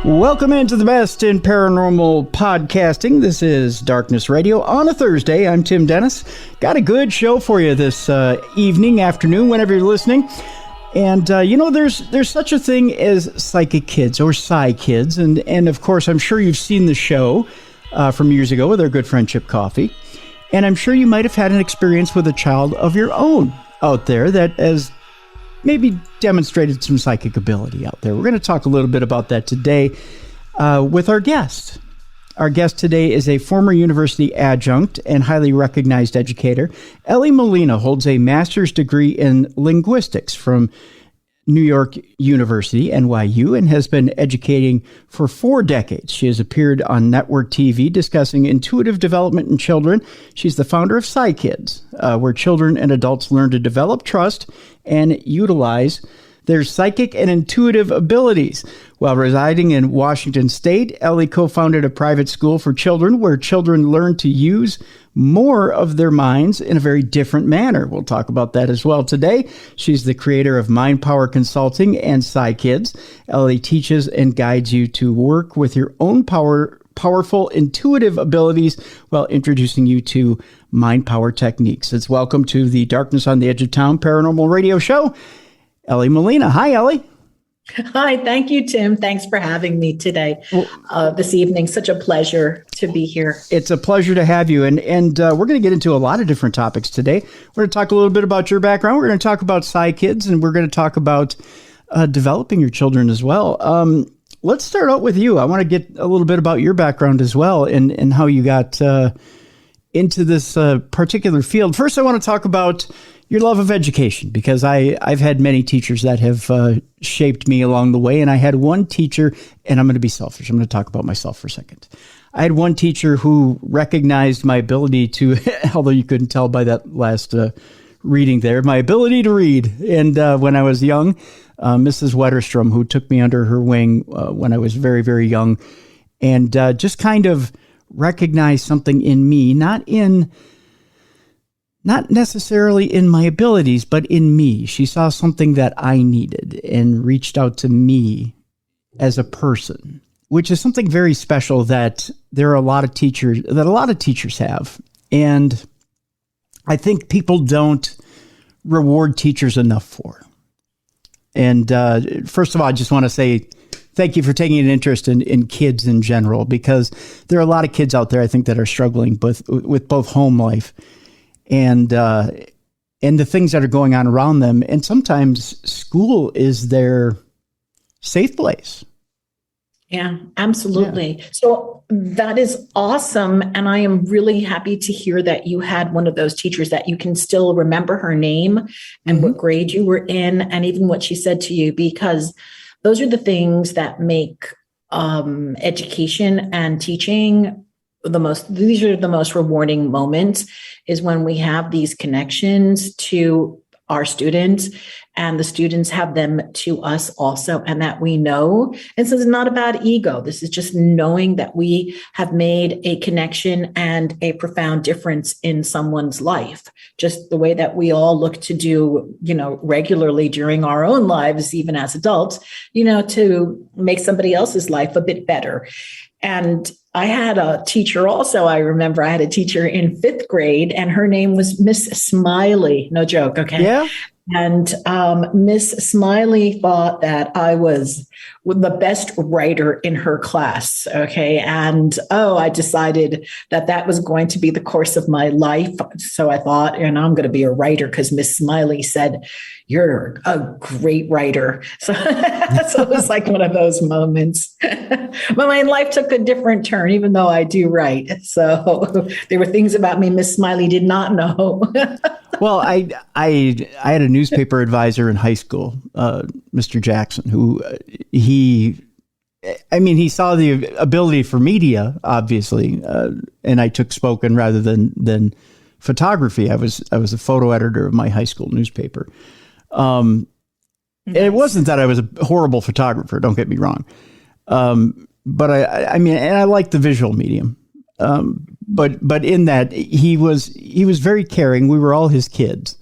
Welcome into the best in paranormal podcasting. This is Darkness Radio on a Thursday. I'm Tim Dennis. Got a good show for you this evening, afternoon, whenever you're listening. And, there's such a thing as psychic kids or Psi-Kids. And of course, I'm sure you've seen the show from years ago with our good friend Chip Coffey. And I'm sure you might have had an experience with a child of your own out there that has maybe demonstrated some psychic ability out there. We're going to talk a little bit about that today with our guest. Our guest today is a former university adjunct and highly recognized educator. Elly Molina holds a master's degree in linguistics from New York University, NYU, and has been educating for 4 decades. She has appeared on network TV discussing intuitive development in children. She's the founder of Psi-Kids, where children and adults learn to develop trust and utilize their psychic and intuitive abilities. While residing in Washington State, Elly co-founded a private school for children where children learn to use more of their minds in a very different manner. We'll talk about that as well today. She's the creator of MindPower Consulting and Psi-Kids. Elly teaches and guides you to work with your own powerful intuitive abilities while introducing you to mind power techniques. It's welcome to the Darkness on the Edge of Town Paranormal Radio Show, Elly Molina. Hi, Elly. Hi, thank you, Tim. Thanks for having me today, this evening. Such a pleasure to be here. It's a pleasure to have you. And we're going to get into a lot of different topics today. We're going to talk a little bit about your background. We're going to talk about Psi-Kids, and we're going to talk about developing your children as well. Let's start out with you. I want to get a little bit about your background as well and how you got into this particular field. First, I want to talk about your love of education, because I've had many teachers that have shaped me along the way. And I had one teacher, and I'm going to be selfish. I'm going to talk about myself for a second. I had one teacher who recognized my ability to, although you couldn't tell by that last reading there, my ability to read. And when I was young, Mrs. Wetterstrom, who took me under her wing when I was very, very young, and just kind of recognized something in me, not necessarily in my abilities, but in me. She saw something that I needed and reached out to me as a person, which is something very special that there are a lot of teachers have. And I think people don't reward teachers enough for. And first of all, I just want to say thank you for taking an interest in kids in general, because there are a lot of kids out there, I think, that are struggling with both home life and the things that are going on around them. And sometimes school is their safe place. Yeah, absolutely. Yeah. So that is awesome. And I am really happy to hear that you had one of those teachers that you can still remember her name and what grade you were in and even what she said to you, because those are the things that make education and teaching these are the most rewarding moments, is when we have these connections to our students and the students have them to us also, and that we know. And so it's not about ego. This is just knowing that we have made a connection and a profound difference in someone's life, just the way that we all look to do, regularly during our own lives, even as adults, to make somebody else's life a bit better. And I had a teacher also. I remember I had a teacher in 5th grade, and her name was Miss Smiley. No joke. Okay. Yeah. And Miss Smiley thought that I was the best writer in her class. Okay. And I decided that was going to be the course of my life. So I thought, I'm going to be a writer because Miss Smiley said, "You're a great writer." So it was like one of those moments. But my life took a different turn, even though I do write. So there were things about me Miss Smiley did not know. Well, I had a newspaper advisor in high school, Mr. Jackson, who he saw the ability for media, obviously, and I took spoken rather than photography. I was a photo editor of my high school newspaper. And it wasn't that I was a horrible photographer, don't get me wrong. But I like the visual medium. But in that he was very caring. We were all his kids.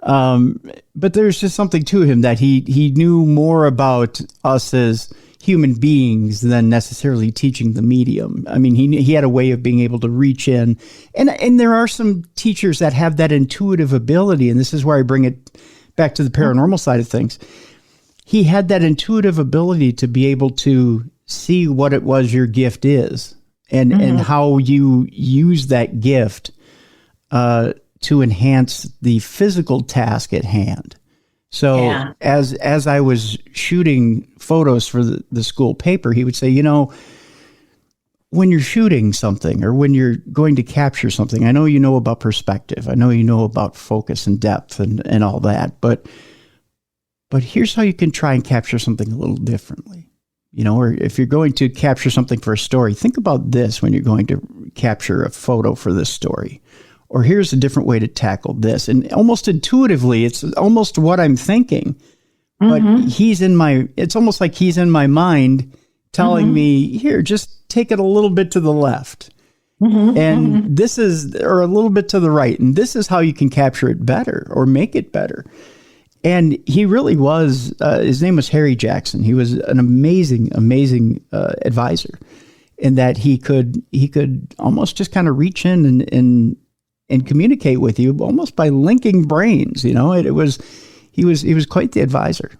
But there's just something to him that he knew more about us as human beings than necessarily teaching the medium. I mean, he had a way of being able to reach in. And there are some teachers that have that intuitive ability, and this is where I bring it back to the paranormal side of things. He had that intuitive ability to be able to see what it was your gift is and how you use that gift to enhance the physical task at hand. So as I was shooting photos for the school paper, he would say, you know, when you're shooting something or when you're going to capture something, I know you know about perspective. I know you know about focus and depth and all that, but here's how you can try and capture something a little differently. You know, or if you're going to capture something for a story, think about this when you're going to capture a photo for this story. Or here's a different way to tackle this. And almost intuitively, it's almost what I'm thinking. But it's almost like he's in my mind telling me, here, just take it a little bit to the left. And this is, or a little bit to the right. And this is how you can capture it better or make it better. And he really was, his name was Harry Jackson. He was an amazing advisor in that he could almost just kind of reach in and communicate with you almost by linking brains. You know, he was quite the advisor.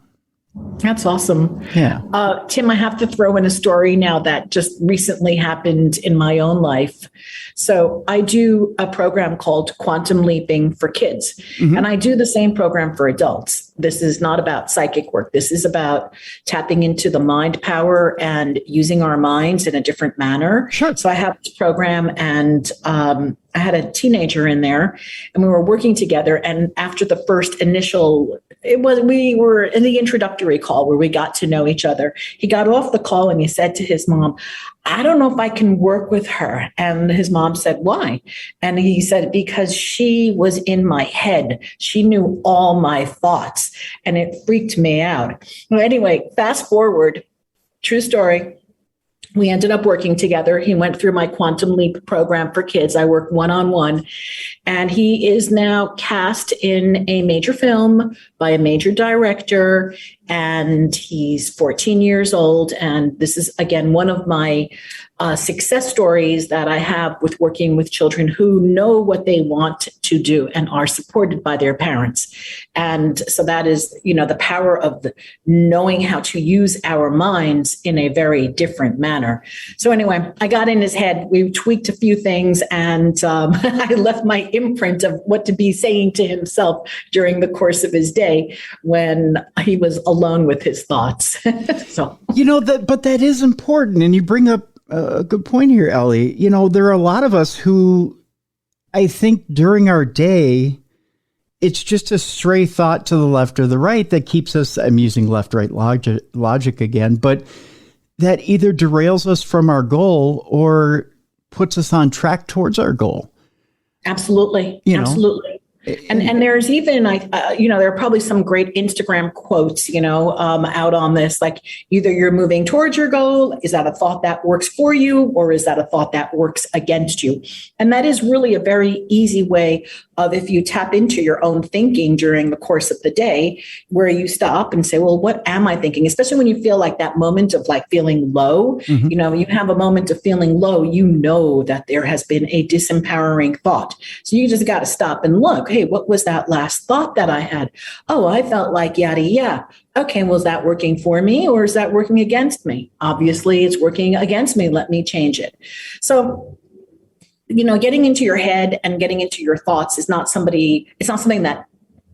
That's awesome. Yeah. Tim, I have to throw in a story now that just recently happened in my own life. So I do a program called Quantum Leaping for Kids, and I do the same program for adults. This is not about psychic work. This is about tapping into the mind power and using our minds in a different manner. Sure. So I have this program, and I had a teenager in there, and we were working together. And after the first initial, we were in the introductory call where we got to know each other. He got off the call and he said to his mom, I don't know if I can work with her. And his mom said, why? And he said, because she was in my head. She knew all my thoughts, and it freaked me out. Well, anyway, fast forward, true story. We ended up working together. He went through my Quantum Leap program for kids. I work one-on-one, and he is now cast in a major film by a major director, and he's 14 years old. And this is, again, one of my success stories that I have with working with children who know what they want to do and are supported by their parents. And so that is, you know, the power of knowing how to use our minds in a very different manner. So anyway, I got in his head. We tweaked a few things, and I left my imprint of what to be saying to himself during the course of his day when he was alone with his thoughts. So, you know, but that is important. And you bring up a good point here, Elly. You know, there are a lot of us who I think during our day, it's just a stray thought to the left or the right that keeps us, I'm using left-right logic again, but that either derails us from our goal or puts us on track towards our goal. Absolutely. You know? Absolutely. And there's even, there are probably some great Instagram quotes, out on this, like either you're moving towards your goal. Is that a thought that works for you, or is that a thought that works against you? And that is really a very easy way of, if you tap into your own thinking during the course of the day, where you stop and say, well, what am I thinking? Especially when you feel like that moment of like feeling low, you have a moment of feeling low, that there has been a disempowering thought. So you just got to stop and look, hey, what was that last thought that I had? Oh, I felt like yada, yeah. Okay, well, is that working for me, or is that working against me? Obviously, it's working against me. Let me change it. So, getting into your head and getting into your thoughts is not something that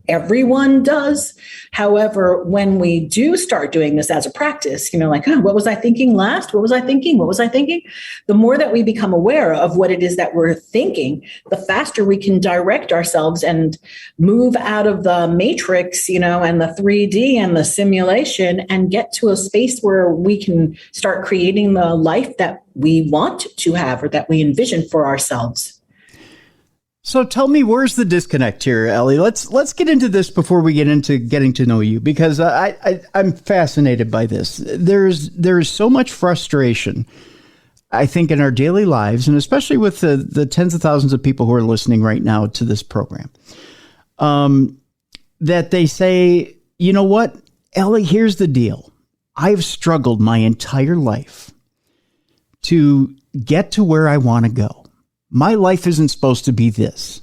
everyone does. However, when we do start doing this as a practice, what was I thinking last? What was I thinking? What was I thinking? The more that we become aware of what it is that we're thinking, the faster we can direct ourselves and move out of the matrix, and the 3D and the simulation, and get to a space where we can start creating the life that we want to have or that we envision for ourselves. So tell me, where's the disconnect here, Elly? Let's get into this before we get into getting to know you, because I'm fascinated by this. There's so much frustration, I think, in our daily lives, and especially with the tens of thousands of people who are listening right now to this program, that they say, you know what, Elly, here's the deal. I've struggled my entire life to get to where I want to go. My life isn't supposed to be this.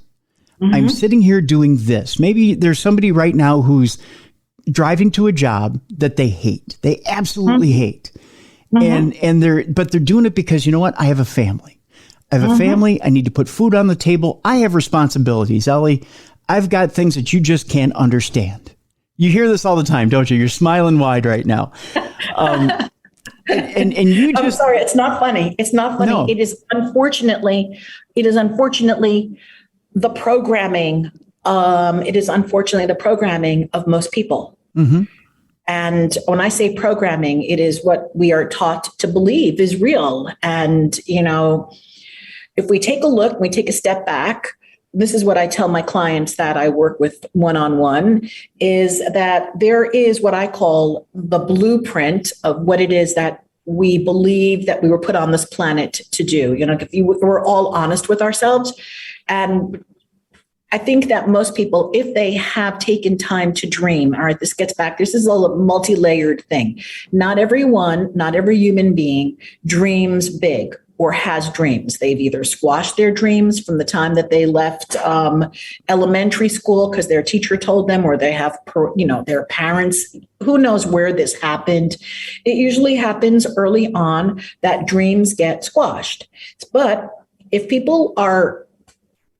I'm sitting here doing this. Maybe there's somebody right now who's driving to a job that they hate. They absolutely hate. And they're doing it because, you know what? I have a family. I have a family. I need to put food on the table. I have responsibilities, Elly. I've got things that you just can't understand. You hear this all the time, don't you? You're smiling wide right now. And you just... I'm sorry, it's not funny. It's not funny. No. It is unfortunately the programming. It is unfortunately the programming of most people. And when I say programming, it is what we are taught to believe is real. And, you know, if we take a look, we take a step back, this is what I tell my clients that I work with one-on-one, is that there is what I call the blueprint of what it is that we believe that we were put on this planet to do. You know, if we're all honest with ourselves. And I think that most people, if they have taken time to dream, all right, this gets back, this is a multi-layered thing. Not every human being dreams big or has dreams. They've either squashed their dreams from the time that they left elementary school because their teacher told them, or they have, their parents, who knows where this happened. It usually happens early on that dreams get squashed. But if people are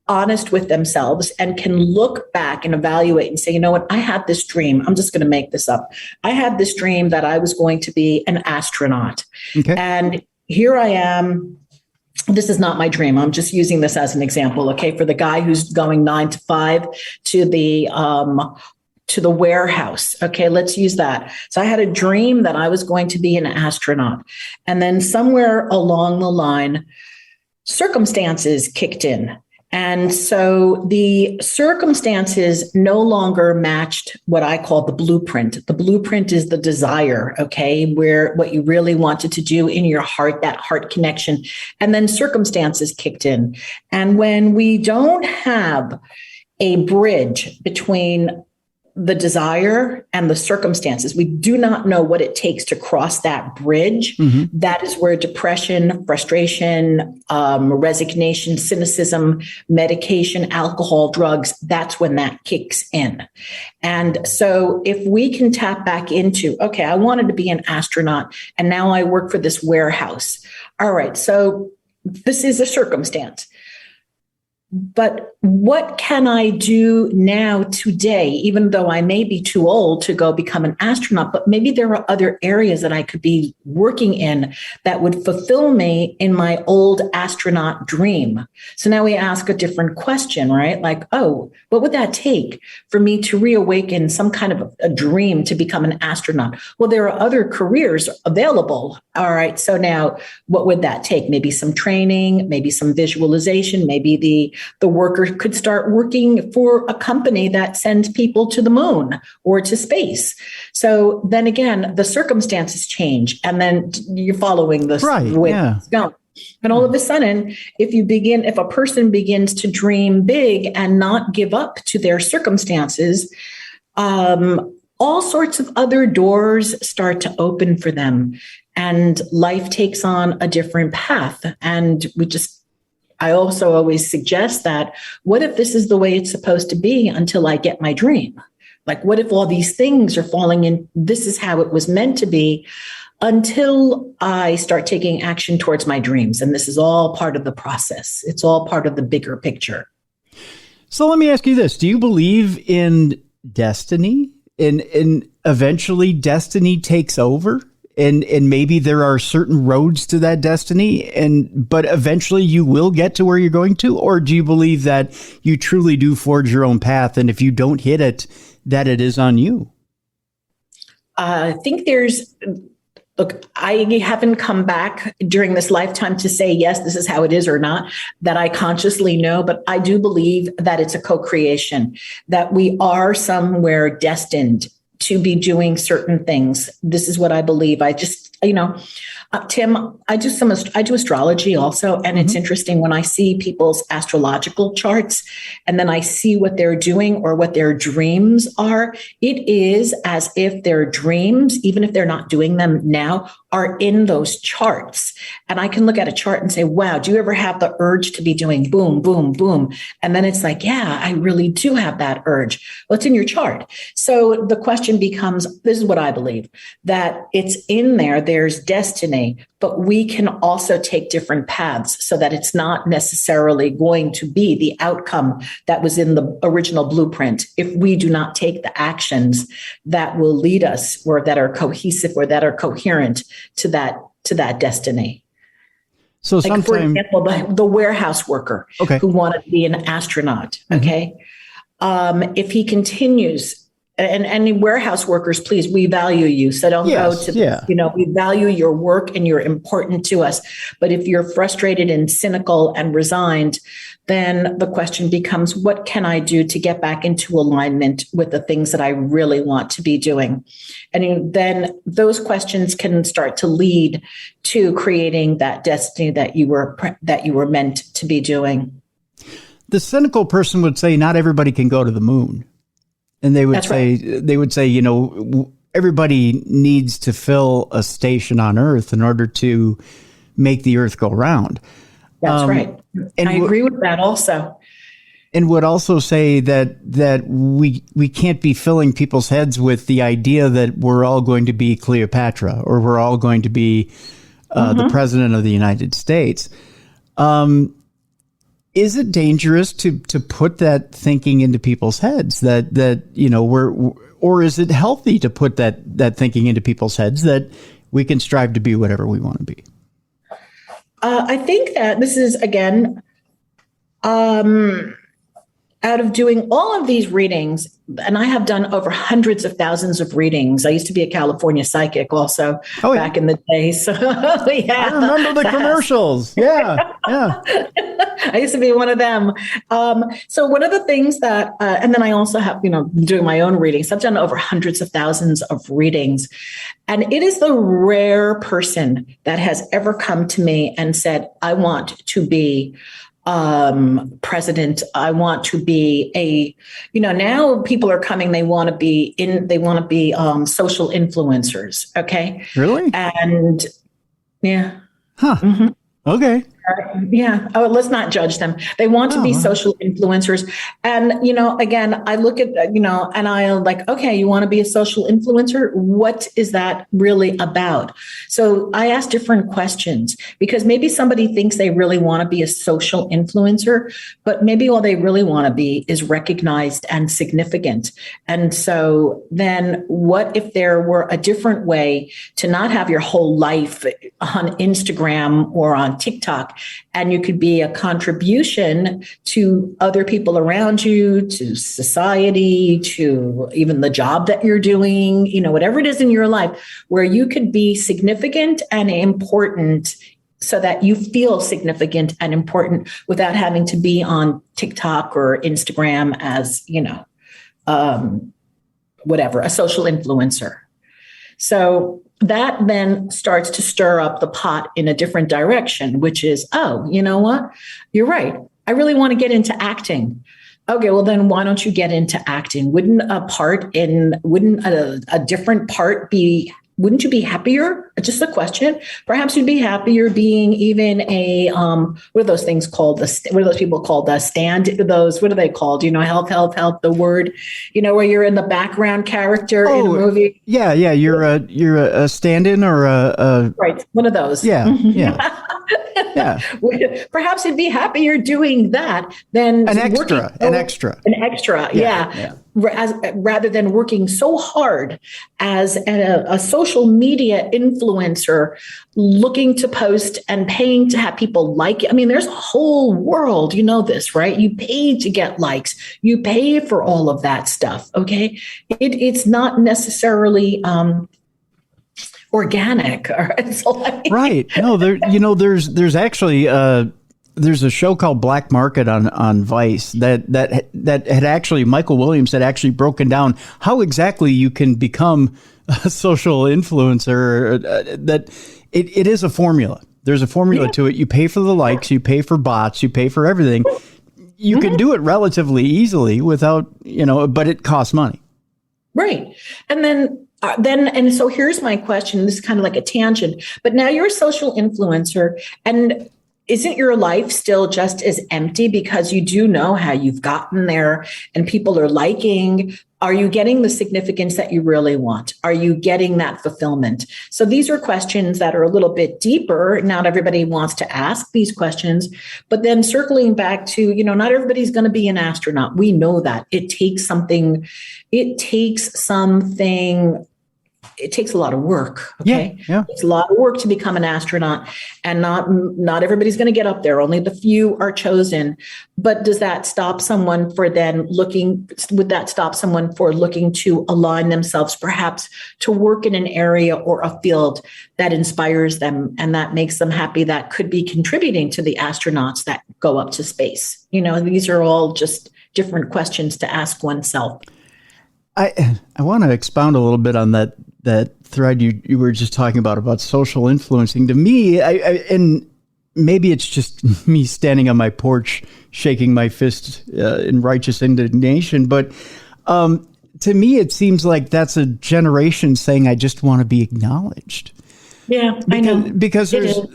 honest with themselves and can look back and evaluate and say, you know what, I had this dream. I'm just going to make this up. I had this dream that I was going to be an astronaut. Okay. And here I am. This is not my dream. I'm just using this as an example. Okay. For the guy who's going 9 to 5 to the warehouse. Okay. Let's use that. So I had a dream that I was going to be an astronaut. And then somewhere along the line, circumstances kicked in. And so the circumstances no longer matched what I call the blueprint. The blueprint is the desire, okay, where what you really wanted to do in your heart, that heart connection. And then circumstances kicked in. And when we don't have a bridge between the desire and the circumstances, we do not know what it takes to cross that bridge. That is where depression, frustration, resignation, cynicism, medication, alcohol, drugs, that's when that kicks in. And so if we can tap back into, okay, I wanted to be an astronaut and now I work for this warehouse. All right, so this is a circumstance. But what can I do now today, even though I may be too old to go become an astronaut, but maybe there are other areas that I could be working in that would fulfill me in my old astronaut dream. So now we ask a different question, right? Like, oh, what would that take for me to reawaken some kind of a dream to become an astronaut? Well, there are other careers available. All right. So now what would that take? Maybe some training, maybe some visualization, maybe the worker could start working for a company that sends people to the moon or to space. So then again, the circumstances change, and then you're following this way it's going. And all of a sudden, if a person begins to dream big and not give up to their circumstances, all sorts of other doors start to open for them, and life takes on a different path. And I also always suggest that, what if this is the way it's supposed to be until I get my dream? Like, what if all these things are falling in? This is how it was meant to be until I start taking action towards my dreams. And this is all part of the process. It's all part of the bigger picture. So let me ask you this. Do you believe in destiny? And eventually destiny takes over? And maybe there are certain roads to that destiny, but eventually you will get to where you're going to? Or do you believe that you truly do forge your own path, and if you don't hit it, that it is on you? I think I haven't come back during this lifetime to say, yes, this is how it is or not, that I consciously know, but I do believe that it's a co-creation, that we are somewhere destined to be doing certain things. This is what I believe. I just, Tim, I do astrology also. And it's interesting when I see people's astrological charts and then I see what they're doing or what their dreams are. It is as if their dreams, even if they're not doing them now, are in those charts. And I can look at a chart and say, wow, do you ever have the urge to be doing boom, boom, boom? And then it's like, yeah, I really do have that urge. Well, it's in your chart. So the question becomes, this is what I believe, that it's in there, there's destiny, but we can also take different paths so that it's not necessarily going to be the outcome that was in the original blueprint if we do not take the actions that will lead us or that are cohesive or that are coherent to that destiny. So like for example, the warehouse worker who wanted to be an astronaut. Okay. If he continues, and warehouse workers, please, we value you. So don't go to, we value your work and you're important to us. But if you're frustrated and cynical and resigned, then the question becomes, what can I do to get back into alignment with the things that I really want to be doing? And then those questions can start to lead to creating that destiny that you were meant to be doing. The cynical person would say, not everybody can go to the moon. And they would say, everybody needs to fill a station on Earth in order to make the Earth go round. That's right. And I agree with that also. And would also say that we can't be filling people's heads with the idea that we're all going to be Cleopatra or we're all going to be the president of the United States. Is it dangerous to put that thinking into people's heads that or is it healthy to put that thinking into people's heads that we can strive to be whatever we want to be? I think that this is, again, out of doing all of these readings, and I have done over hundreds of thousands of readings. I used to be a California psychic also back in the day. So yeah, I remember the commercials. Yeah. I used to be one of them. So one of the things that, and then I also have, doing my own readings. I've done over hundreds of thousands of readings. And it is the rare person that has ever come to me and said, I want to be president. I want to be now people are coming, they want to be social influencers. Okay. Really? And yeah. Huh. Mm-hmm. Okay. Yeah. Oh, let's not judge them. They want to be social influencers. And, again, I look at, and I'm like, okay, you want to be a social influencer? What is that really about? So I ask different questions because maybe somebody thinks they really want to be a social influencer, but maybe all they really want to be is recognized and significant. And so then what if there were a different way to not have your whole life on Instagram or on TikTok? And you could be a contribution to other people around you, to society, to even the job that you're doing, whatever it is in your life, where you could be significant and important so that you feel significant and important without having to be on TikTok or Instagram as, whatever, a social influencer. So that then starts to stir up the pot in a different direction, which is, oh, you know what? You're right. I really want to get into acting. Okay, well, then why don't you get into acting? Wouldn't a different part be, wouldn't you be happier? Just a question. Perhaps you'd be happier being even a, what are those things called? What are those people called? What are they called? Help, the word, where you're in the background character in a movie. Yeah. You're a stand-in or a right. One of those. Yeah. Yeah. Yeah. Perhaps you'd be happier doing that than an extra. Yeah. Rather than working so hard as a social media influencer, looking to post and paying to have people like it. I mean, there's a whole world, this, right? You pay to get likes, you pay for all of that stuff. Okay. It's not necessarily, organic. Right. No, there's actually, there's a show called Black Market on Vice that had actually, Michael Williams had actually broken down how exactly you can become a social influencer. That it is a formula. There's a formula to it. You pay for the likes, you pay for bots, you pay for everything. You can do it relatively easily without, but it costs money. Right. And and so here's my question. This is kind of like a tangent, but now you're a social influencer, and isn't your life still just as empty because you do know how you've gotten there and people are liking? Are you getting the significance that you really want? Are you getting that fulfillment? So these are questions that are a little bit deeper. Not everybody wants to ask these questions, but then circling back to, not everybody's going to be an astronaut. We know that it takes something. It takes a lot of work. Okay. Yeah. It's a lot of work to become an astronaut, and not everybody's going to get up there. Only the few are chosen. But does that stop someone would that stop someone for looking to align themselves perhaps to work in an area or a field that inspires them and that makes them happy, that could be contributing to the astronauts that go up to space? These are all just different questions to ask oneself. I want to expound a little bit on that thread you were just talking about social influencing. To me, and maybe it's just me standing on my porch shaking my fist in righteous indignation, but to me it seems like that's a generation saying, I just want to be acknowledged. Yeah, I know. Because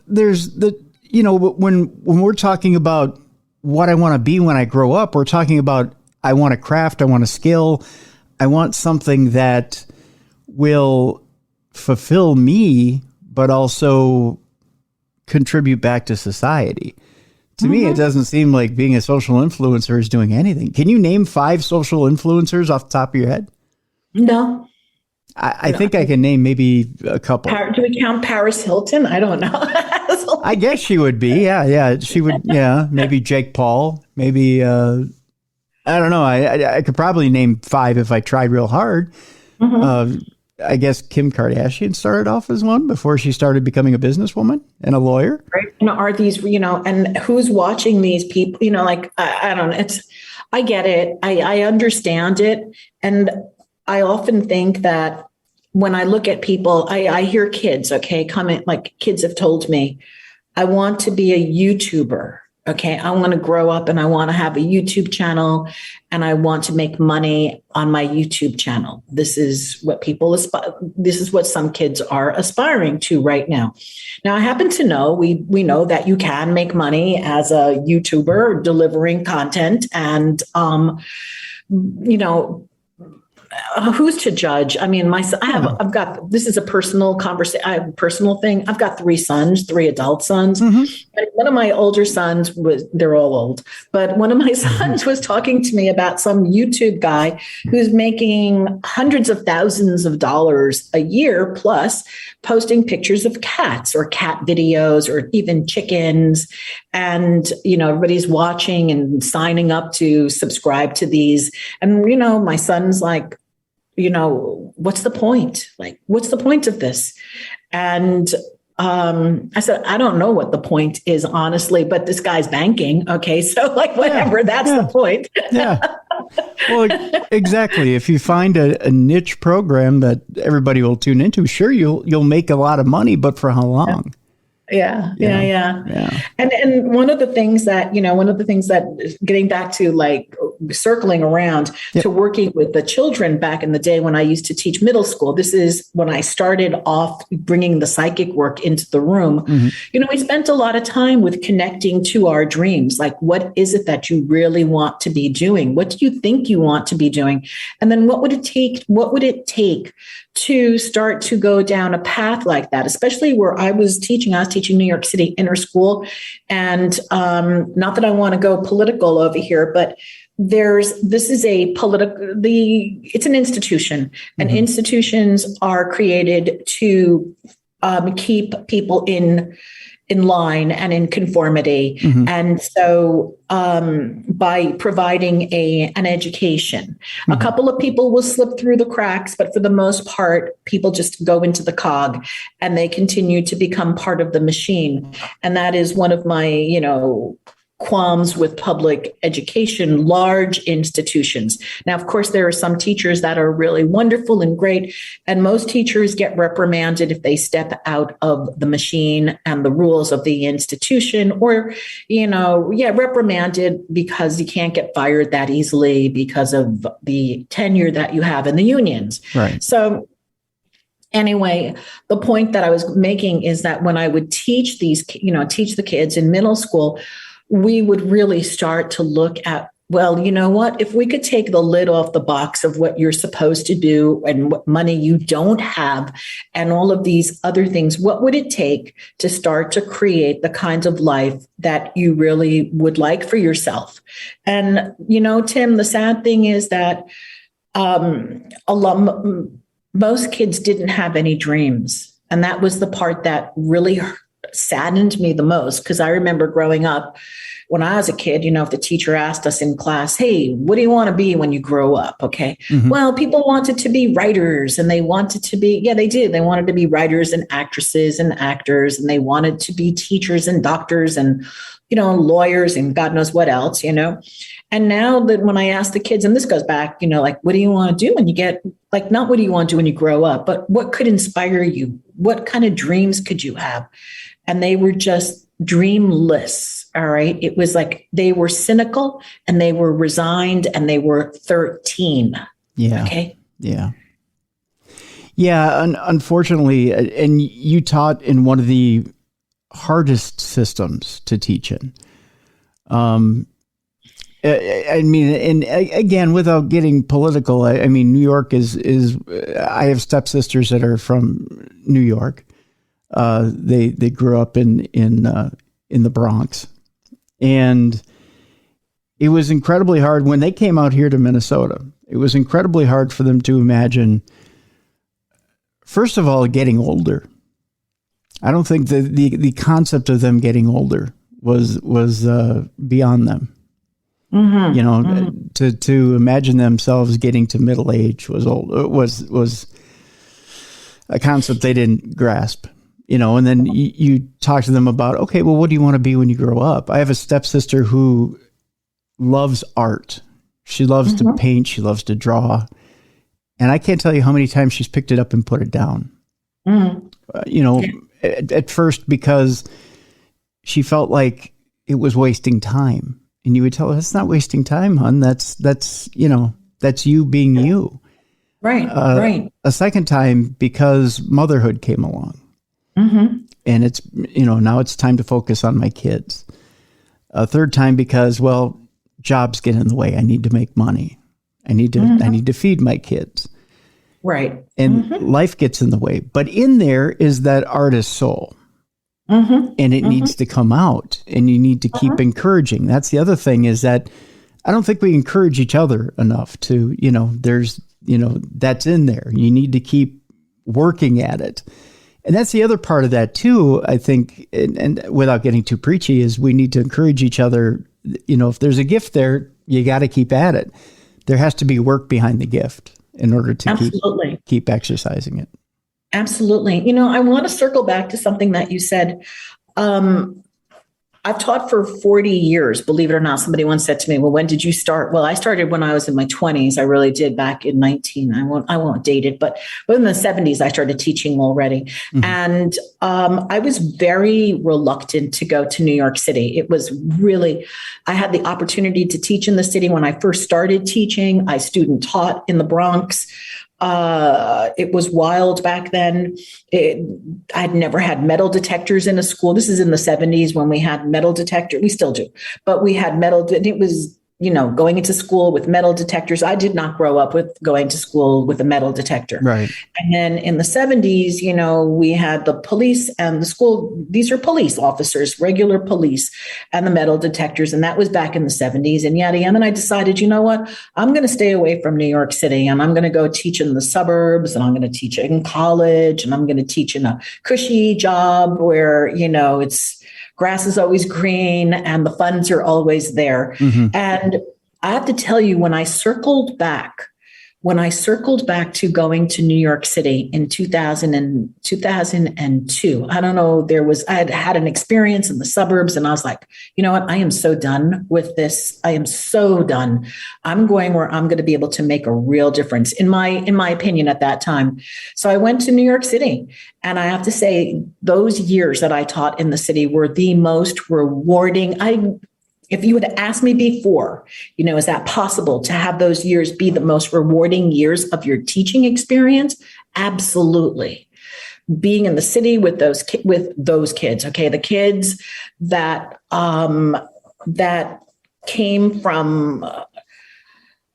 there's the when we're talking about what I want to be when I grow up, we're talking about I want a craft, I want a skill, I want something that will fulfill me, but also contribute back to society. To me, it doesn't seem like being a social influencer is doing anything. Can you name 5 social influencers off the top of your head? No. I think I can name maybe a couple. Do we count Paris Hilton? I don't know. I guess she would be. Yeah. She would. Yeah. Maybe Jake Paul. Maybe, I don't know. I could probably name 5 if I tried real hard. I guess Kim Kardashian started off as one before she started becoming a businesswoman and a lawyer. Right. Are these, and who's watching these people, I don't know. I get it. I understand it. And I often think that when I look at people, I hear kids, comment, like kids have told me, I want to be a YouTuber. Okay, I want to grow up and I want to have a YouTube channel and I want to make money on my YouTube channel. This is what this is what some kids are aspiring to right now. Now, I happen to know, we know that you can make money as a YouTuber delivering content, and, who's to judge? I mean, I've got, this is a personal conversation. I have a personal thing. I've got 3 sons, 3 adult sons. And one of my older sons they're all old, but one of my sons was talking to me about some YouTube guy who's making hundreds of thousands of dollars a year plus posting pictures of cats or cat videos or even chickens. And, everybody's watching and signing up to subscribe to these. And, my son's like, what's the point? Like, what's the point of this? And I said, I don't know what the point is, honestly, but this guy's banking. Okay. So whatever, that's the point. Well, exactly. If you find a niche program that everybody will tune into, sure, you'll make a lot of money, but for how long? Yeah. And one of the things that, getting back to circling around to working with the children back in the day when I used to teach middle school, this is when I started off bringing the psychic work into the room. We spent a lot of time with connecting to our dreams. Like, what is it that you really want to be doing? What do you think you want to be doing? And then what would it take to start to go down a path like that, especially where I was teaching New York City inner school. And not that I want to go political over here, but it's an institution, and institutions are created to keep people in in line and in conformity. Mm-hmm. And so by providing an education, Mm-hmm. a couple of people will slip through the cracks, but for the most part, people just go into the cog and they continue to become part of the machine. And that is one of my, qualms with public education, large institutions. Now, of course, there are some teachers that are really wonderful and great, and most teachers get reprimanded if they step out of the machine and the rules of the institution, or, reprimanded because you can't get fired that easily because of the tenure that you have in the unions. Right. So anyway, the point that I was making is that when I would teach teach the kids in middle school, we would really start to look at, well, you know what, if we could take the lid off the box of what you're supposed to do and what money you don't have and all of these other things, what would it take to start to create the kinds of life that you really would like for yourself? And, Tim, the sad thing is that most kids didn't have any dreams. And that was the part that really saddened me the most, because I remember growing up when I was a kid, if the teacher asked us in class, hey, what do you want to be when you grow up? Okay. Mm-hmm. Well, people wanted to be writers, and they wanted to be, they did. They wanted to be writers and actresses and actors, and they wanted to be teachers and doctors and, lawyers and God knows what else, And now that when I ask the kids, and this goes back, what do you want to do when you get, not what do you want to do when you grow up, but what could inspire you? What kind of dreams could you have? And they were just dreamless. All right. It was like they were cynical and they were resigned and they were 13. Yeah. Okay. Yeah. Yeah. Unfortunately, and you taught in one of the hardest systems to teach in. I mean, and again, without getting political, I mean, New York is I have stepsisters that are from New York. They grew up in the Bronx, and it was incredibly hard when they came out here to Minnesota. It was incredibly hard for them to imagine, first of all, getting older. I don't think the concept of them getting older was beyond them. Mm-hmm. To imagine themselves getting to middle age was a concept they didn't grasp. And then you talk to them about, okay, well, what do you want to be when you grow up? I have a stepsister who loves art. She loves to paint. She loves to draw. And I can't tell you how many times she's picked it up and put it down. At first, because she felt like it was wasting time. And you would tell her, that's not wasting time, hon. That's you being you. Right. Right. A second time, because motherhood came along. Mm-hmm. And it's, now it's time to focus on my kids. A third time because, well, jobs get in the way. I need to make money. I need to feed my kids. Right. And life gets in the way. But in there is that artist soul. Mm-hmm. And it needs to come out, and you need to keep encouraging. That's the other thing, is that I don't think we encourage each other enough to, there's, that's in there. You need to keep working at it. And that's the other part of that too, I think, and without getting too preachy, is we need to encourage each other. If there's a gift there, you got to keep at it. There has to be work behind the gift in order to keep exercising it. Absolutely. I want to circle back to something that you said. I've taught for 40 years, believe it or not. Somebody once said to me, well, when did you start? Well, I started when I was in my 20s. I really did, back in 19. I won't date it, but in the 70s, I started teaching already. Mm-hmm. And I was very reluctant to go to New York City. It was really, I had the opportunity to teach in the city when I first started teaching. I student taught in the Bronx. It was wild back then. I'd never had metal detectors in a school. This is in the 70s when we had metal detector. We still do, but we had it was, going into school with metal detectors. I did not grow up with going to school with a metal detector. Right. And then in the 70s, we had the police and the school. These are police officers, regular police, and the metal detectors. And that was back in the 70s and yada, yada. And I decided, you know what, I'm going to stay away from New York City, and I'm going to go teach in the suburbs, and I'm going to teach in college, and I'm going to teach in a cushy job where, it's grass is always green and the funds are always there. And I have to tell you, when I circled back to going to New York City in 2002, I don't know, I had had an experience in the suburbs, and I was like, you know what? I am so done with this. I am so done. I'm going where I'm going to be able to make a real difference, in my opinion, at that time. So I went to New York City, and I have to say, those years that I taught in the city were the most rewarding. If you had asked me before, is that possible to have those years be the most rewarding years of your teaching experience? Absolutely. Being in the city with those kids, okay, the kids that came from,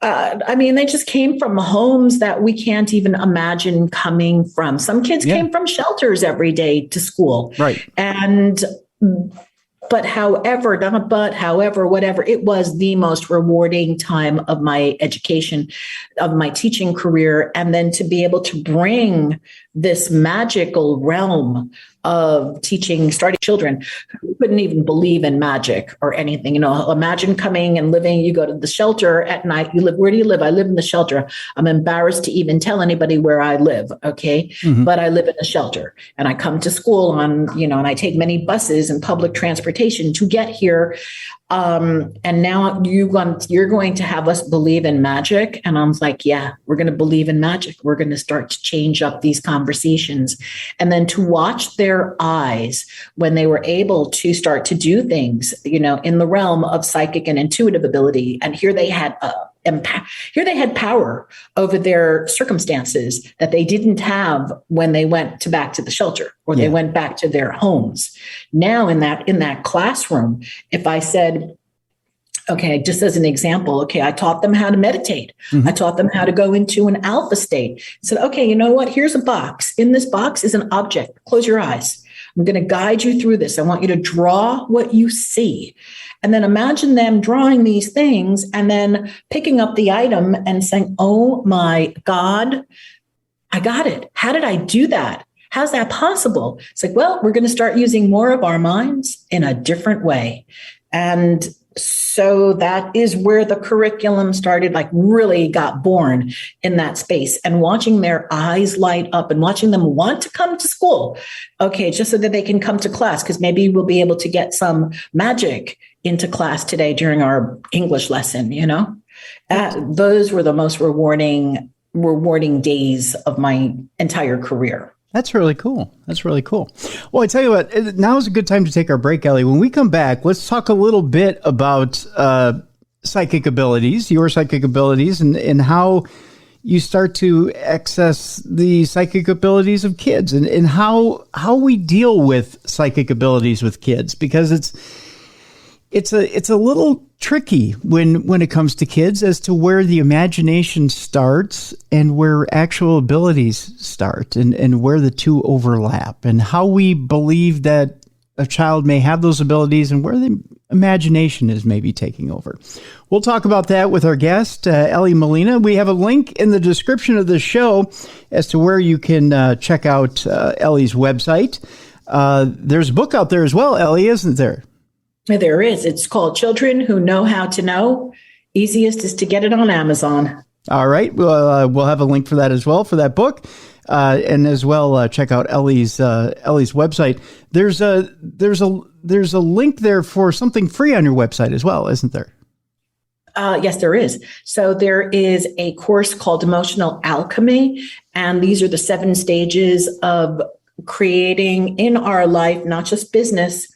they just came from homes that we can't even imagine coming from. Some kids came from shelters every day to school, right? However, whatever, it was the most rewarding time of my education, of my teaching career. And then to be able to bring this magical realm of teaching, starting children who couldn't even believe in magic or anything. Imagine coming and living, you go to the shelter at night, where do you live? I live in the shelter. I'm embarrassed to even tell anybody where I live. Okay. But I live in a shelter, and I come to school and I take many buses and public transportation to get here. And now you're going to have us believe in magic. And I'm like, yeah, we're going to believe in magic. We're going to start to change up these conversations. And then to watch their eyes when they were able to start to do things, in the realm of psychic and intuitive ability. And here they had power over their circumstances that they didn't have when they went back to the shelter, or they went back to their homes. Now in that classroom, if I said, okay, just as an example, okay, I taught them how to meditate. I taught them how to go into an alpha state. I said, okay, you know what? Here's a box. In this box is an object. Close your eyes. I'm going to guide you through this. I want you to draw what you see. And then imagine them drawing these things and then picking up the item and saying, oh my God, I got it. How did I do that? How's that possible? It's like, well, we're going to start using more of our minds in a different way. And so that is where the curriculum started, really got born in that space, and watching their eyes light up and watching them want to come to school. Okay, just so that they can come to class, because maybe we'll be able to get some magic into class today during our English lesson, those were the most rewarding days of my entire career. That's really cool. Well, I tell you what, now is a good time to take our break, Elly. When we come back, let's talk a little bit about psychic abilities, your psychic abilities, and how you start to access the psychic abilities of kids, and how we deal with psychic abilities with kids, because it's a little tricky when it comes to kids as to where the imagination starts and where actual abilities start, and where the two overlap, and how we believe that a child may have those abilities and where the imagination is maybe taking over. We'll talk about that with our guest, Elly Molina. We have a link in the description of the show as to where you can check out Elly's website. There's a book out there as well, Elly, isn't there? There is. It's called Children Who Know How to Know. Easiest is to get it on Amazon. All right. We'll have a link for that as well, for that book. And as well, check out Elly's website. There's a link there for something free on your website as well, isn't there? Yes, there is. So there is a course called Emotional Alchemy, and these are the 7 stages of creating in our life, not just business,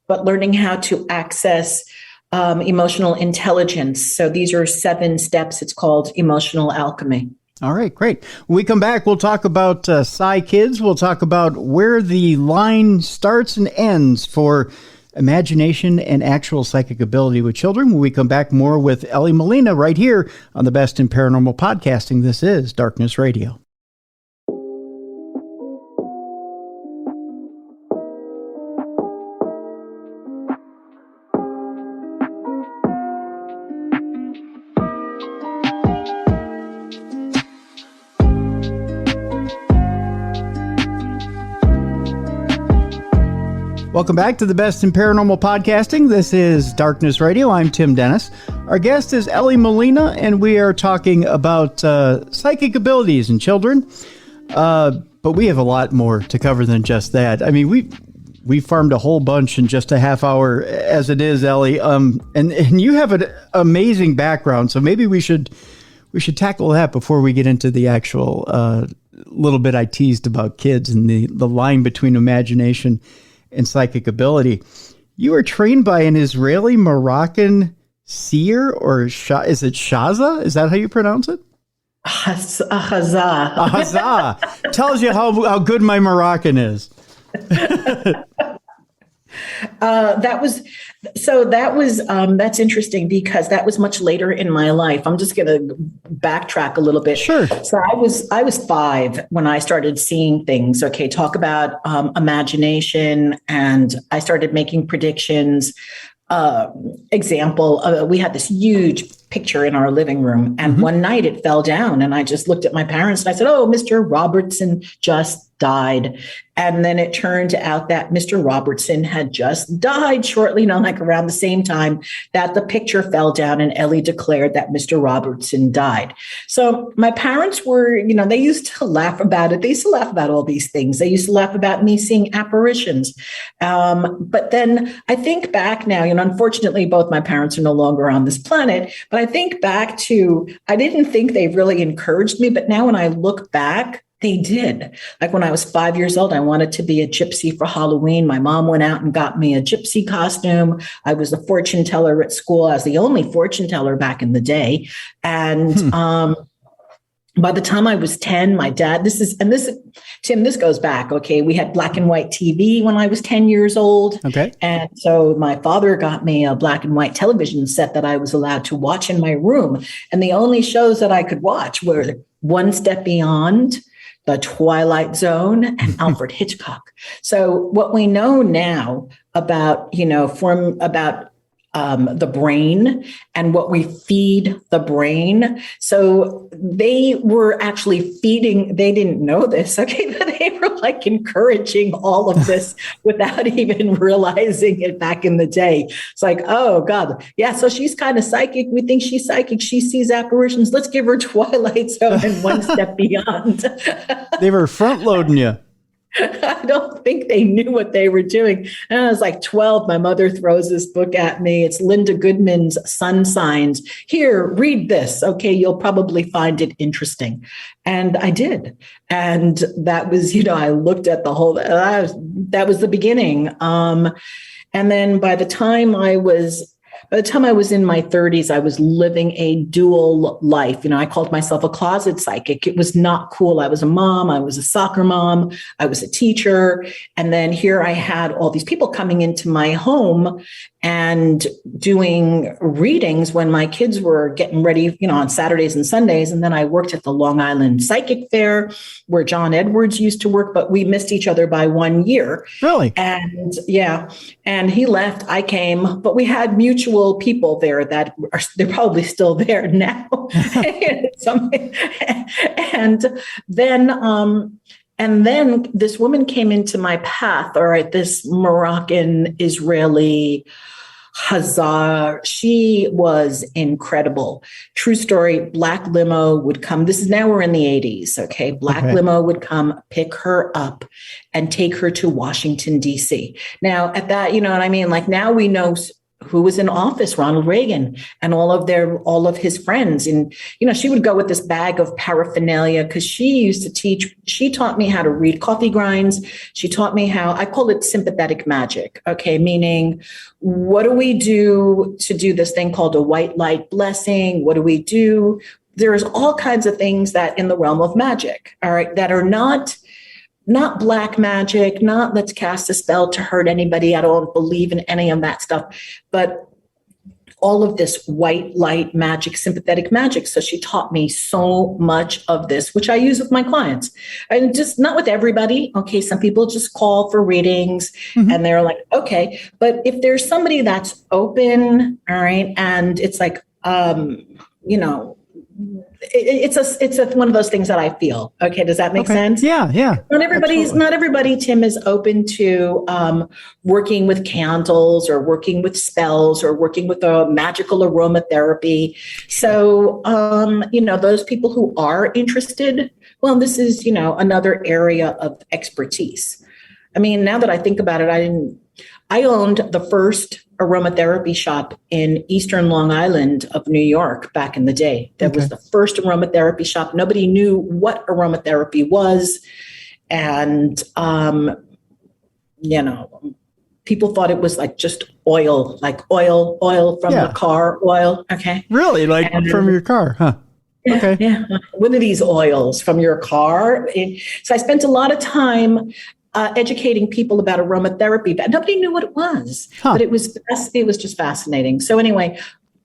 but learning how to access emotional intelligence. So these are 7 steps. It's called Emotional Alchemy. All right, great. When we come back, we'll talk about Psi-Kids. We'll talk about where the line starts and ends for imagination and actual psychic ability with children. When we come back, more with Elly Molina right here on the Best in Paranormal Podcasting. This is Darkness Radio. Welcome back to the Best in Paranormal Podcasting. This is Darkness Radio. I'm Tim Dennis. Our guest is Elly Molina, and we are talking about psychic abilities in children. But we have a lot more to cover than just that. I mean, we farmed a whole bunch in just a half hour as it is, Elly. And you have an amazing background, so maybe we should tackle that before we get into the actual little bit I teased about kids and the line between imagination and psychic ability. You were trained by an Israeli Moroccan seer, or is it Chazah? Is that how you pronounce it? Chazah. Chazah. Tells you how good my Moroccan is. That's interesting because that was much later in my life. I'm just going to backtrack a little bit. Sure. So I was 5 when I started seeing things. Okay. Talk about imagination. And I started making predictions. Example, we had this huge picture in our living room, and one night it fell down, and I just looked at my parents and I said, "Oh, Mr. Robertson just died." And then it turned out that Mr. Robertson had just died shortly, like around the same time that the picture fell down, and Elly declared that Mr. Robertson died. So my parents were, they used to laugh about it. They used to laugh about all these things. They used to laugh about me seeing apparitions. But then I think back now, unfortunately, both my parents are no longer on this planet, but I think back to, I didn't think they really encouraged me, but now when I look back, they did. Like when I was 5 years old, I wanted to be a gypsy for Halloween. My mom went out and got me a gypsy costume. I was a fortune teller at school. I was the only fortune teller back in the day. And by the time I was 10, my dad, Tim, this goes back. Okay. We had black and white TV when I was 10 years old. Okay. And so my father got me a black and white television set that I was allowed to watch in my room. And the only shows that I could watch were One Step Beyond, The Twilight Zone, and Alfred Hitchcock. So what we know now about, the brain and what we feed the brain. So they were actually feeding, they didn't know this, okay, but they were like encouraging all of this without even realizing it back in the day. It's like, oh God, yeah, so she's kind of psychic. We think she's psychic. She sees apparitions. Let's give her Twilight Zone and One Step Beyond. They were front loading you. I don't think they knew what they were doing. And I was like 12. My mother throws this book at me. It's Linda Goodman's Sun Signs. Here, read this. Okay, you'll probably find it interesting. And I did. And that was, I looked at the whole, that was the beginning. And then by the time I was in my 30s, I was living a dual life. I called myself a closet psychic. It was not cool. I was a mom. I was a soccer mom. I was a teacher. And then here I had all these people coming into my home and doing readings when my kids were getting ready, on Saturdays and Sundays. And then I worked at the Long Island Psychic Fair where John Edwards used to work, but we missed each other by 1 year. Really? And yeah. And he left, I came, but we had mutual people there that they're probably still there now. And then this woman came into my path, all right, this Moroccan Israeli Chazah. She was incredible. True story. Black limo would come. This is now we're in the 80s. Okay. Black limo would come pick her up and take her to Washington, D.C. Now at that, you know what I mean? Like now we know who was in office, Ronald Reagan and all of his friends. And, she would go with this bag of paraphernalia because she used to teach. She taught me how to read coffee grinds. She taught me how, I call it sympathetic magic. Okay. Meaning, what do we do to do this thing called a white light blessing? What do we do? There's all kinds of things that in the realm of magic, all right, that are not black magic, not let's cast a spell to hurt anybody. I don't believe in any of that stuff, but all of this white light magic, sympathetic magic. So she taught me so much of this, which I use with my clients and just not with everybody. Okay. Some people just call for readings and they're like, okay. But if there's somebody that's open, all right. And it's like, it's one of those things that I feel. Okay, does that make sense? Yeah. Not everybody, Tim, is open to working with candles or working with spells or working with a magical aromatherapy. So, those people who are interested, well, this is, another area of expertise. I mean, now that I think about it, I owned the first aromatherapy shop in Eastern Long Island of New York back in the day. That was the first aromatherapy shop. Nobody knew what aromatherapy was. And, people thought it was like just oil from the car oil. Okay. Really? From your car, huh? Okay. Yeah. One of these oils from your car. So I spent a lot of time educating people about aromatherapy, but nobody knew what it was. But it was just fascinating. So anyway,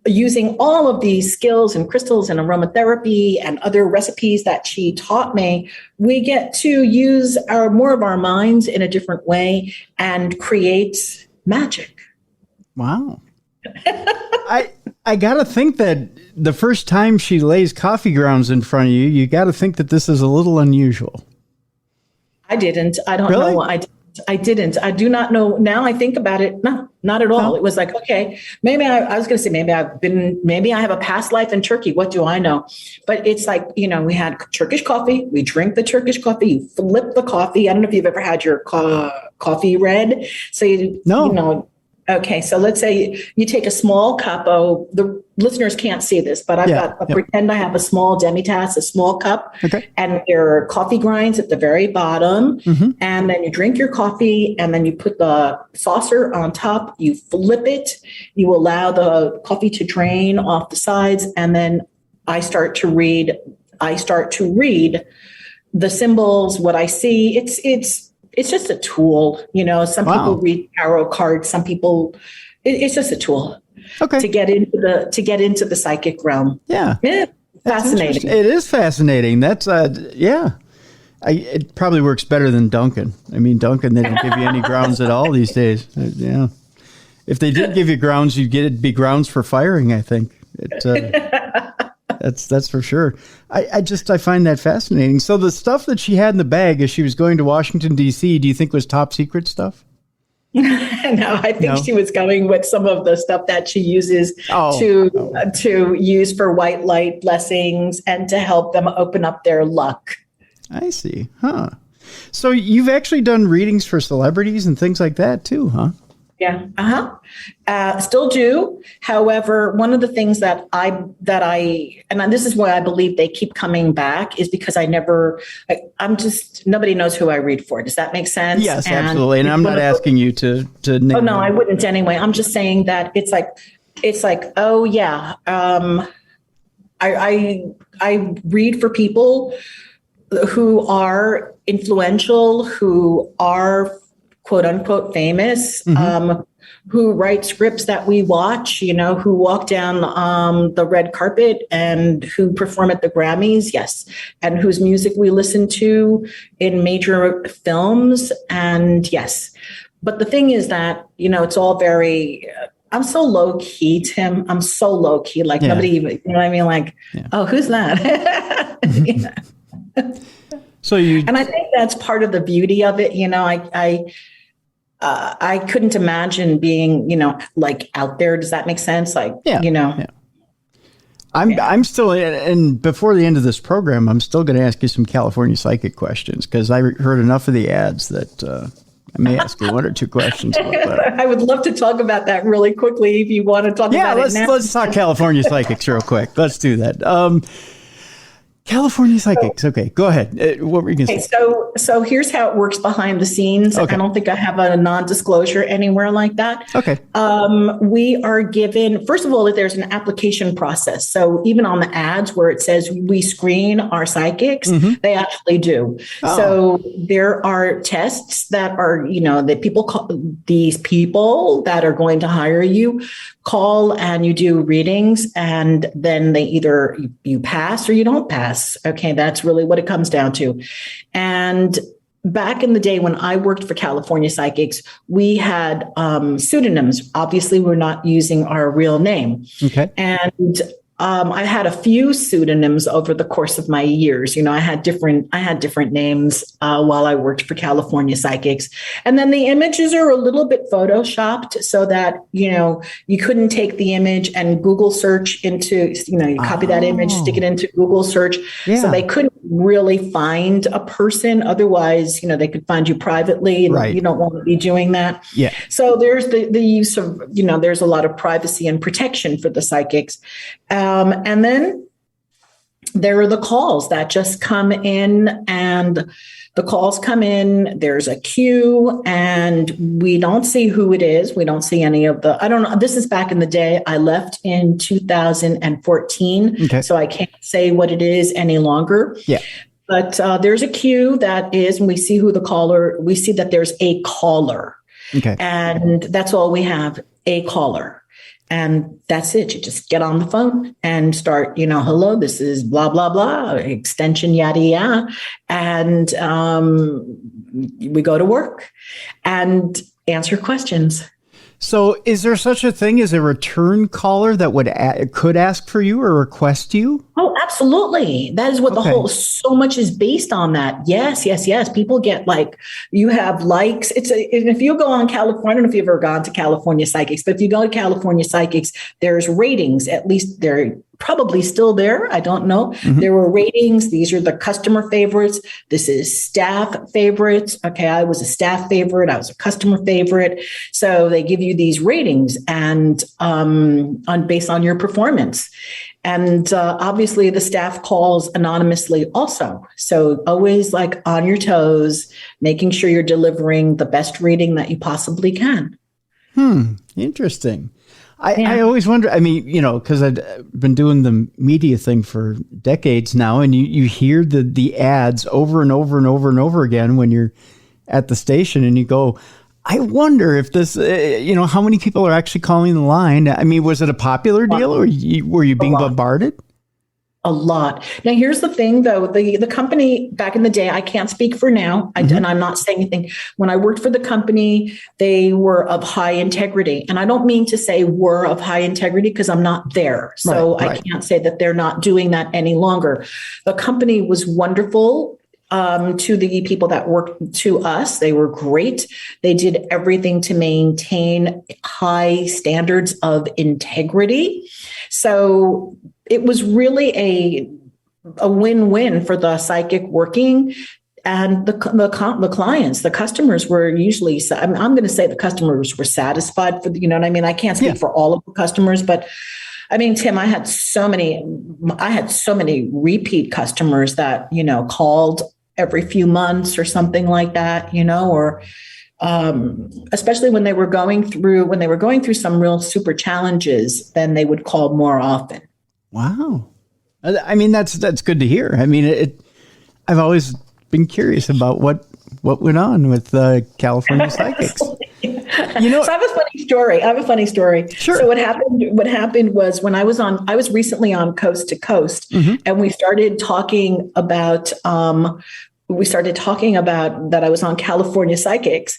using all of these skills and crystals and aromatherapy and other recipes that she taught me, we get to use more of our minds in a different way and create magic. Wow. I got to think that the first time she lays coffee grounds in front of you, you got to think that this is a little unusual. I didn't. I don't know. I didn't. I do not know. Now I think about it. No, not at all. No. It was like, okay, maybe I was going to say, maybe I have a past life in Turkey. What do I know? But it's like, we had Turkish coffee. We drink the Turkish coffee. You flip the coffee. I don't know if you've ever had your coffee red. So okay, so let's say you take a small cup. Oh, the listeners can't see this, but pretend I have a small demi-tasse, a small cup, and your coffee grinds at the very bottom. Mm-hmm. And then you drink your coffee, and then you put the saucer on top. You flip it. You allow the coffee to drain off the sides, and then I start to read the symbols. What I see, it's just a tool, some people read tarot cards, some people, it's just a tool to get into the psychic realm. Yeah. Fascinating. It is fascinating. That's, it probably works better than Dunkin'. I mean, Dunkin', they don't give you any grounds at all these days. Yeah. If they did give you grounds, it'd be grounds for firing, I think. That's for sure. I find that fascinating. So the stuff that she had in the bag as she was going to Washington, D.C., do you think was top secret stuff? No, I think she was going with some of the stuff that she uses to use for white light blessings and to help them open up their luck. I see. Huh. So you've actually done readings for celebrities and things like that too, huh? Yeah. Still do. However, one of the things that and this is why I believe they keep coming back is because nobody knows who I read for. Does that make sense? Yes, absolutely. And I'm not asking you to name. Oh no, I wouldn't anyway. I'm just saying that it's like, oh yeah. I read for people who are influential, who are quote unquote famous, who write scripts that we watch, who walk down the red carpet and who perform at the Grammys. Yes. And whose music we listen to in major films. And yes. But the thing is that, it's all very, I'm so low key, Tim. I'm so low key. Like nobody even, you know what I mean? Like, oh, who's that? And I think that's part of the beauty of it. I couldn't imagine being, like out there. Does that make sense? Like, I'm still, and before the end of this program, I'm still going to ask you some California psychic questions because I heard enough of the ads that I may ask you one or two questions about that. I would love to talk about that really quickly if you want to talk about it now. Let's talk California psychics real quick. Let's do that. California psychics. Okay, go ahead. What were you going to say? So here's how it works behind the scenes. Okay. I don't think I have a non-disclosure anywhere like that. Okay. We are given, first of all, there's an application process. So even on the ads where it says we screen our psychics, they actually do. Oh. So there are tests that are, that people call, these people that are going to hire you call and you do readings, and then they either you pass or you don't pass. Okay, that's really what it comes down to. And back in the day when I worked for California Psychics, we had pseudonyms. Obviously, we're not using our real name. Okay. And I had a few pseudonyms over the course of my years. I had different names while I worked for California Psychics. And then the images are a little bit photoshopped so that, you couldn't take the image and Google search into, you copy that image, stick it into Google search. Yeah. So they couldn't really find a person. Otherwise, they could find you privately, and right. You don't want to be doing that. Yeah. So there's the use of, there's a lot of privacy and protection for the psychics. And then there are the calls that just come in, and the calls come in. There's a queue, and we don't see who it is. We don't see any of the, I don't know. This is back in the day. I left in 2014. Okay. So I can't say what it is any longer. Yeah. But there's a queue that is, and we see who the caller, we see that there's a caller. Okay. And that's all we have, a caller. And that's it. You just get on the phone and start, hello, this is blah, blah, blah, extension, yada, yada. And we go to work and answer questions. So is there such a thing as a return caller that could ask for you or request you? Oh, absolutely. That is what the whole, so much is based on that. Yes. People get you have likes. If you go on California, I don't know if you've ever gone to California Psychics, but if you go to California Psychics, there's ratings. At least they're probably still there. I don't know. Mm-hmm. There were ratings. These are the customer favorites. This is staff favorites. Okay. I was a staff favorite. I was a customer favorite. So they give you these ratings and based on your performance. And obviously the staff calls anonymously also. So always on your toes, making sure you're delivering the best reading that you possibly can. Interesting. I always wonder, because I've been doing the media thing for decades now, and you hear the ads over and over and over and over again when you're at the station, and you go, I wonder if this, how many people are actually calling the line? I mean, was it a popular deal, or were you being bombarded? A lot. Now, here's the thing, though. The company back in the day, I can't speak for now, and I'm not saying anything. When I worked for the company, they were of high integrity. And I don't mean to say were of high integrity because I'm not there. So right. I can't say that they're not doing that any longer. The company was wonderful. To the people that worked to us, they were great. They did everything to maintain high standards of integrity. So it was really a win-win for the psychic working and the clients. The customers were usually, I'm going to say the customers were satisfied for, you know what I mean? I can't speak for all of the customers, but I mean, Tim, I had so many repeat customers that, called every few months or something like that, or especially when they were going through some real super challenges, then they would call more often. Wow. I mean, that's good to hear. I mean, I've always been curious about what went on with California Psychics. So I have a funny story. Sure. So what happened was when I was recently on Coast to Coast, and we started talking about that I was on California Psychics.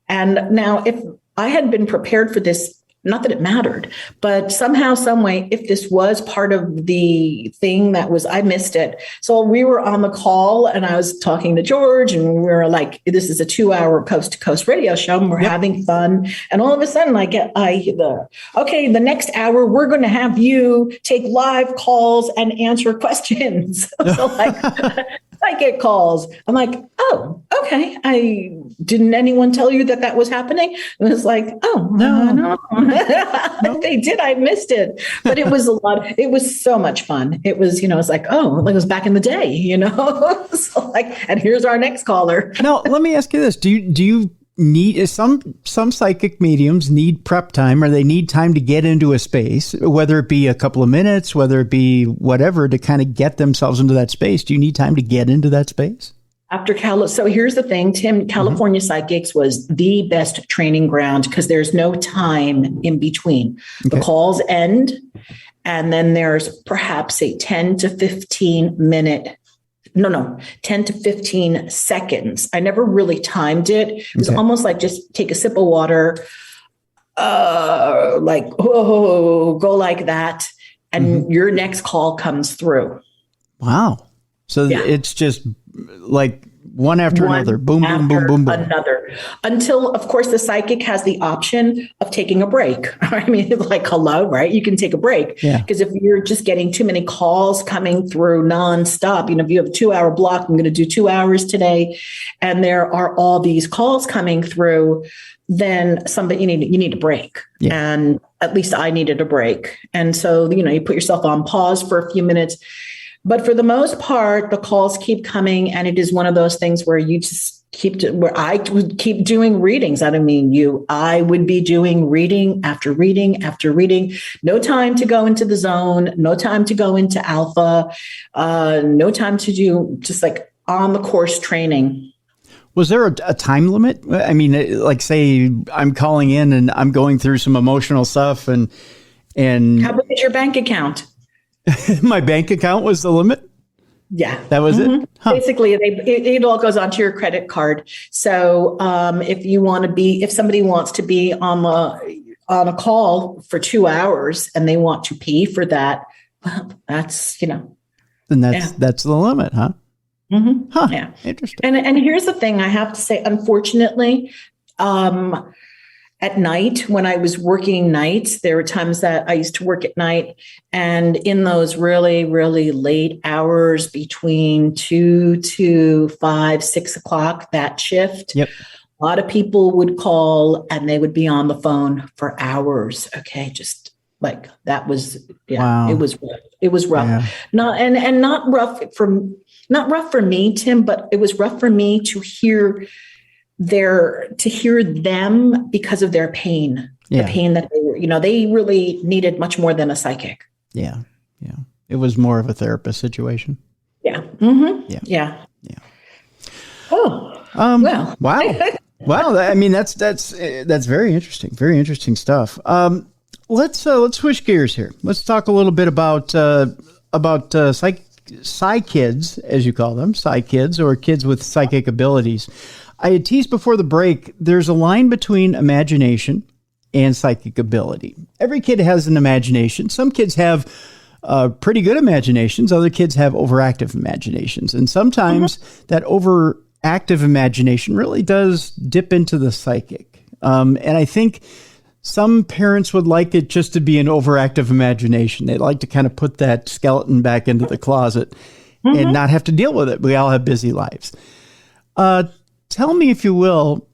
And now if I had been prepared for this, not that it mattered, but somehow, some way, if this was part of the thing I missed it. So we were on the call and I was talking to George and we were like, this is a 2-hour Coast to Coast radio show and we're having fun. And all of a sudden the next hour, we're going to have you take live calls and answer questions. So I get calls. I'm like, oh, okay. Didn't anyone tell you that was happening? And it's like, oh, no. They did. I missed it. But it was it was so much fun. It was, it's like, oh, it was back in the day, So and here's our next caller. Now, let me ask you this. Do you need, some psychic mediums need prep time, or they need time to get into a space, whether it be a couple of minutes, whether it be whatever, to kind of get themselves into that space? Do you need time to get into that space? So here's the thing, Tim, California Psychics was the best training ground because there's no time in between. Okay. The calls end, and then there's perhaps a 10 to 15 seconds. I never really timed it. It was almost like just take a sip of water, go like that. and your next call comes through. Wow. So it's just like one after another. Boom, boom, boom, boom, boom. Another. Until, of course, the psychic has the option of taking a break. I mean, like, hello, right? You can take a break. Because if you're just getting too many calls coming through nonstop, if you have a 2-hour block, I'm going to do 2 hours today, and there are all these calls coming through, then you need a break. And at least I needed a break. And so, you put yourself on pause for a few minutes. But for the most part, the calls keep coming, and it is one of those things where you just where I would keep doing readings. I don't mean I would be doing reading after reading after reading. No time to go into the zone, no time to go into alpha, no time to do just like on the course training. Was there a time limit? I mean, like, say I'm calling in and I'm going through some emotional stuff and how big is your bank account? My bank account was the limit? Yeah. That was it? Huh. Basically, it all goes onto your credit card. So if somebody wants to be on a call for 2 hours and they want to pay for that, well, that's, Then that's the limit, huh? Mm-hmm. Huh. Yeah. Interesting. And here's the thing I have to say, unfortunately, at night, when I was working nights, there were times that I used to work at night. And in those really, really late hours between 2 to 5, 6 o'clock, that shift, a lot of people would call and they would be on the phone for hours. Okay. Just like that was, wow. It was rough. It was rough. Yeah. Not rough for me, Tim, but it was rough for me to hear them because of their pain, the pain that they were, they really needed much more than a psychic. Yeah. Yeah. It was more of a therapist situation. Yeah. Mm-hmm. Yeah. Oh, well. Wow. Wow. I mean, that's very interesting. Very interesting stuff. Let's switch gears here. Let's talk a little bit about Psi-Kids, as you call them, Psi-Kids, or kids with psychic abilities. I had teased before the break, there's a line between imagination and psychic ability. Every kid has an imagination. Some kids have pretty good imaginations. Other kids have overactive imaginations. And sometimes that overactive imagination really does dip into the psychic. And I think some parents would like it just to be an overactive imagination. They'd like to kind of put that skeleton back into the closet and not have to deal with it. We all have busy lives. Tell me, if you will,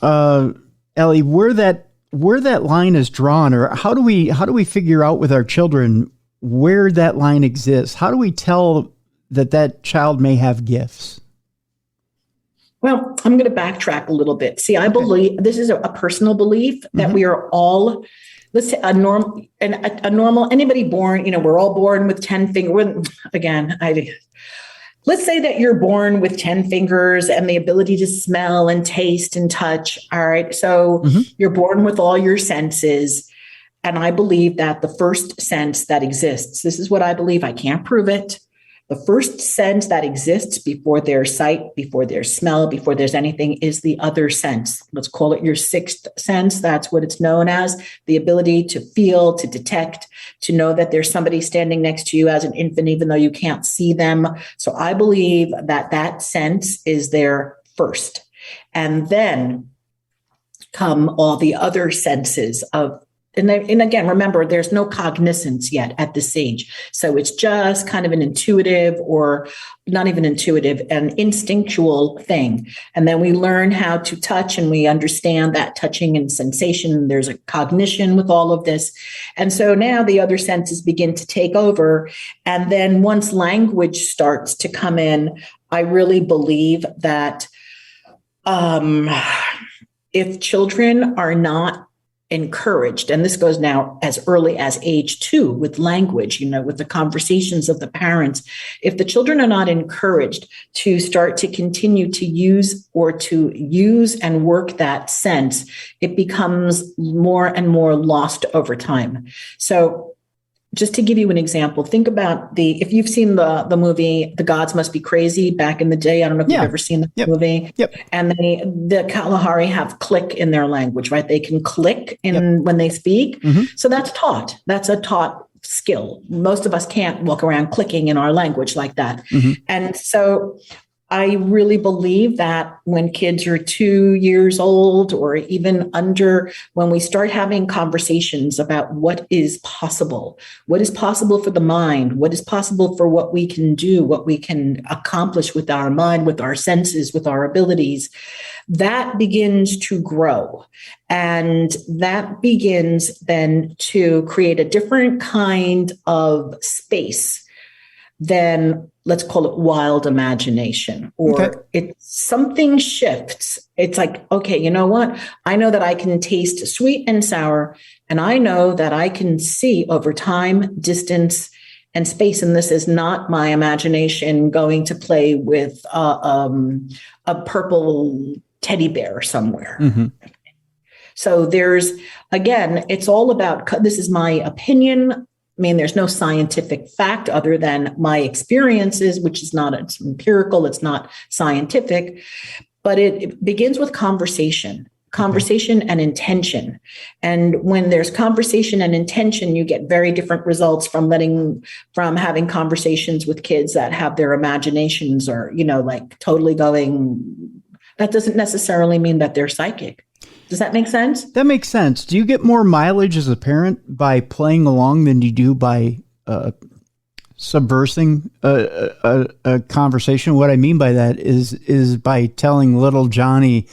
Elly, where that line is drawn, or how do we figure out with our children where that line exists? How do we tell that child may have gifts? Well, I'm going to backtrack a little bit. See, I believe this is a personal belief that we are all, let's say, a normal, anybody born, we're all born with 10 fingers. Again, let's say that you're born with 10 fingers and the ability to smell and taste and touch. All right. So you're born with all your senses. And I believe that the first sense that exists, this is what I believe, I can't prove it. The first sense that exists before there's sight, before there's smell, before there's anything is the other sense. Let's call it your sixth sense. That's what it's known as. The ability to feel, to detect, to know that there's somebody standing next to you as an infant, even though you can't see them. So I believe that sense is there first. And then come all the other senses of, and again, remember, there's no cognizance yet at this age. So it's just kind of an intuitive, or not even intuitive, an instinctual thing. And then we learn how to touch, and we understand that touching and sensation. There's a cognition with all of this. And so now the other senses begin to take over. And then once language starts to come in, I really believe that if children are not encouraged, and this goes now as early as age 2 with language, with the conversations of the parents. If the children are not encouraged to start to continue to use and work that sense, it becomes more and more lost over time. So just to give you an example, think about if you've seen the movie, The Gods Must Be Crazy, back in the day. I don't know if you've ever seen the movie. Yep. And the Kalahari have click in their language, right? They can click when they speak. So that's taught. That's a taught skill. Most of us can't walk around clicking in our language like that. And so I really believe that when kids are 2 years old or even under, when we start having conversations about what is possible for the mind, what is possible for what we can do, what we can accomplish with our mind, with our senses, with our abilities, that begins to grow. And that begins then to create a different kind of space than, let's call it, wild imagination, or something shifts. It's like, okay, you know what? I know that I can taste sweet and sour, and I know that I can see over time, distance, and space. And this is not my imagination going to play with a purple teddy bear somewhere. So there's, again, it's all about, this is my opinion. I mean, there's no scientific fact other than my experiences, which is not, it's empirical, it's not scientific, but it begins with conversation and intention. And when there's conversation and intention, you get very different results from having conversations with kids that have their imaginations or, like totally going. That doesn't necessarily mean that they're psychic. Does that make sense? That makes sense. Do you get more mileage as a parent by playing along than you do by subversing a conversation? What I mean by that is by telling little Johnny,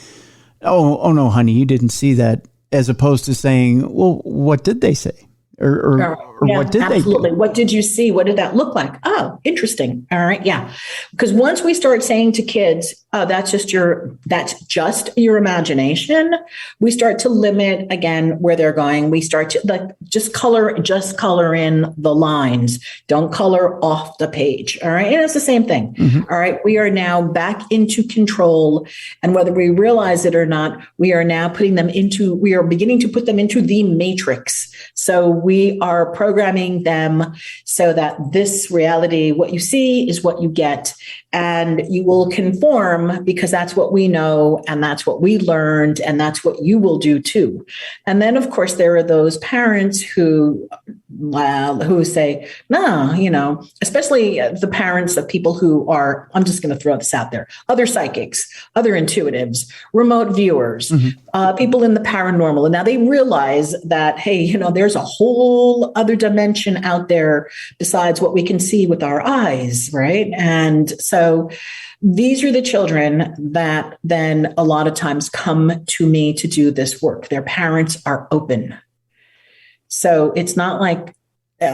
oh no, honey, you didn't see that, as opposed to saying, well, what did they say? Or what did absolutely. they do? What did you see? What did that look like? Oh, interesting. All right. Yeah. Because once we start saying to kids, oh, that's just your imagination, we start to limit again where they're going. We start to just color in the lines. Don't color off the page. All right. And it's the same thing. All right. We are now back into control. And whether we realize it or not, we are beginning to put them into the matrix. So we are programming them so that this reality, what you see is what you get, and you will conform because that's what we know and that's what we learned and that's what you will do too. And then, of course, there are those parents who say, no, especially the parents of people who are, I'm just going to throw this out there, other psychics, other intuitives, remote viewers, people in the paranormal. And now they realize that, hey, there's a whole other dimension out there besides what we can see with our eyes, right? And so these are the children that then a lot of times come to me to do this work. Their parents are open. So it's not like, it's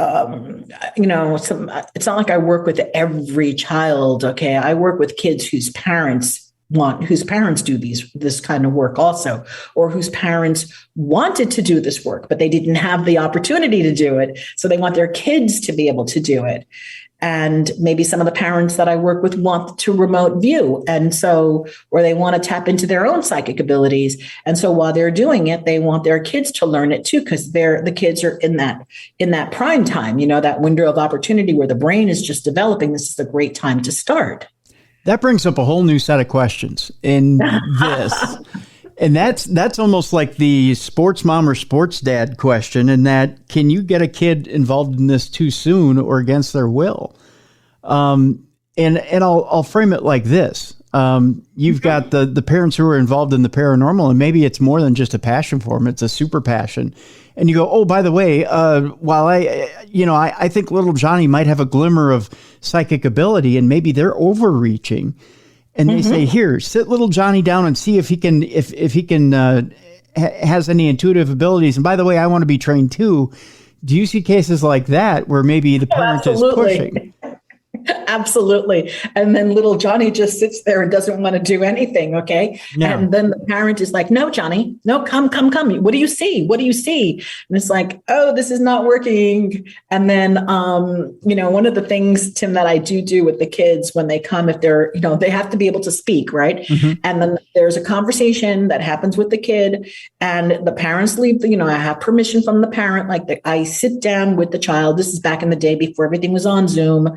not like I work with every child. Okay. I work with kids whose parents do this kind of work also, or whose parents wanted to do this work, but they didn't have the opportunity to do it. So they want their kids to be able to do it. And maybe some of the parents that I work with want to remote view. And so, or they want to tap into their own psychic abilities. And so while they're doing it, they want their kids to learn it too, because the kids are in that prime time, that window of opportunity where the brain is just developing. This is a great time to start. That brings up a whole new set of questions in this. And that's almost like the sports mom or sports dad question, in that, can you get a kid involved in this too soon or against their will? And I'll frame it like this. You've got the parents who are involved in the paranormal, and maybe it's more than just a passion for them. It's a super passion. And you go, oh, by the way, while I think little Johnny might have a glimmer of psychic ability, and maybe they're overreaching. And they say, here, sit little Johnny down and see if he can has any intuitive abilities. And by the way, I want to be trained too. Do you see cases like that where maybe the parent is pushing? Absolutely. And then little Johnny just sits there and doesn't want to do anything. Okay. No. And then the parent is like, no, Johnny, no, come. What do you see? What do you see? And it's like, oh, this is not working. And then, one of the things, Tim, that I do with the kids when they come, if they're, they have to be able to speak, right? And then there's a conversation that happens with the kid, and the parents leave, I have permission from the parent. I sit down with the child. This is back in the day before everything was on Zoom.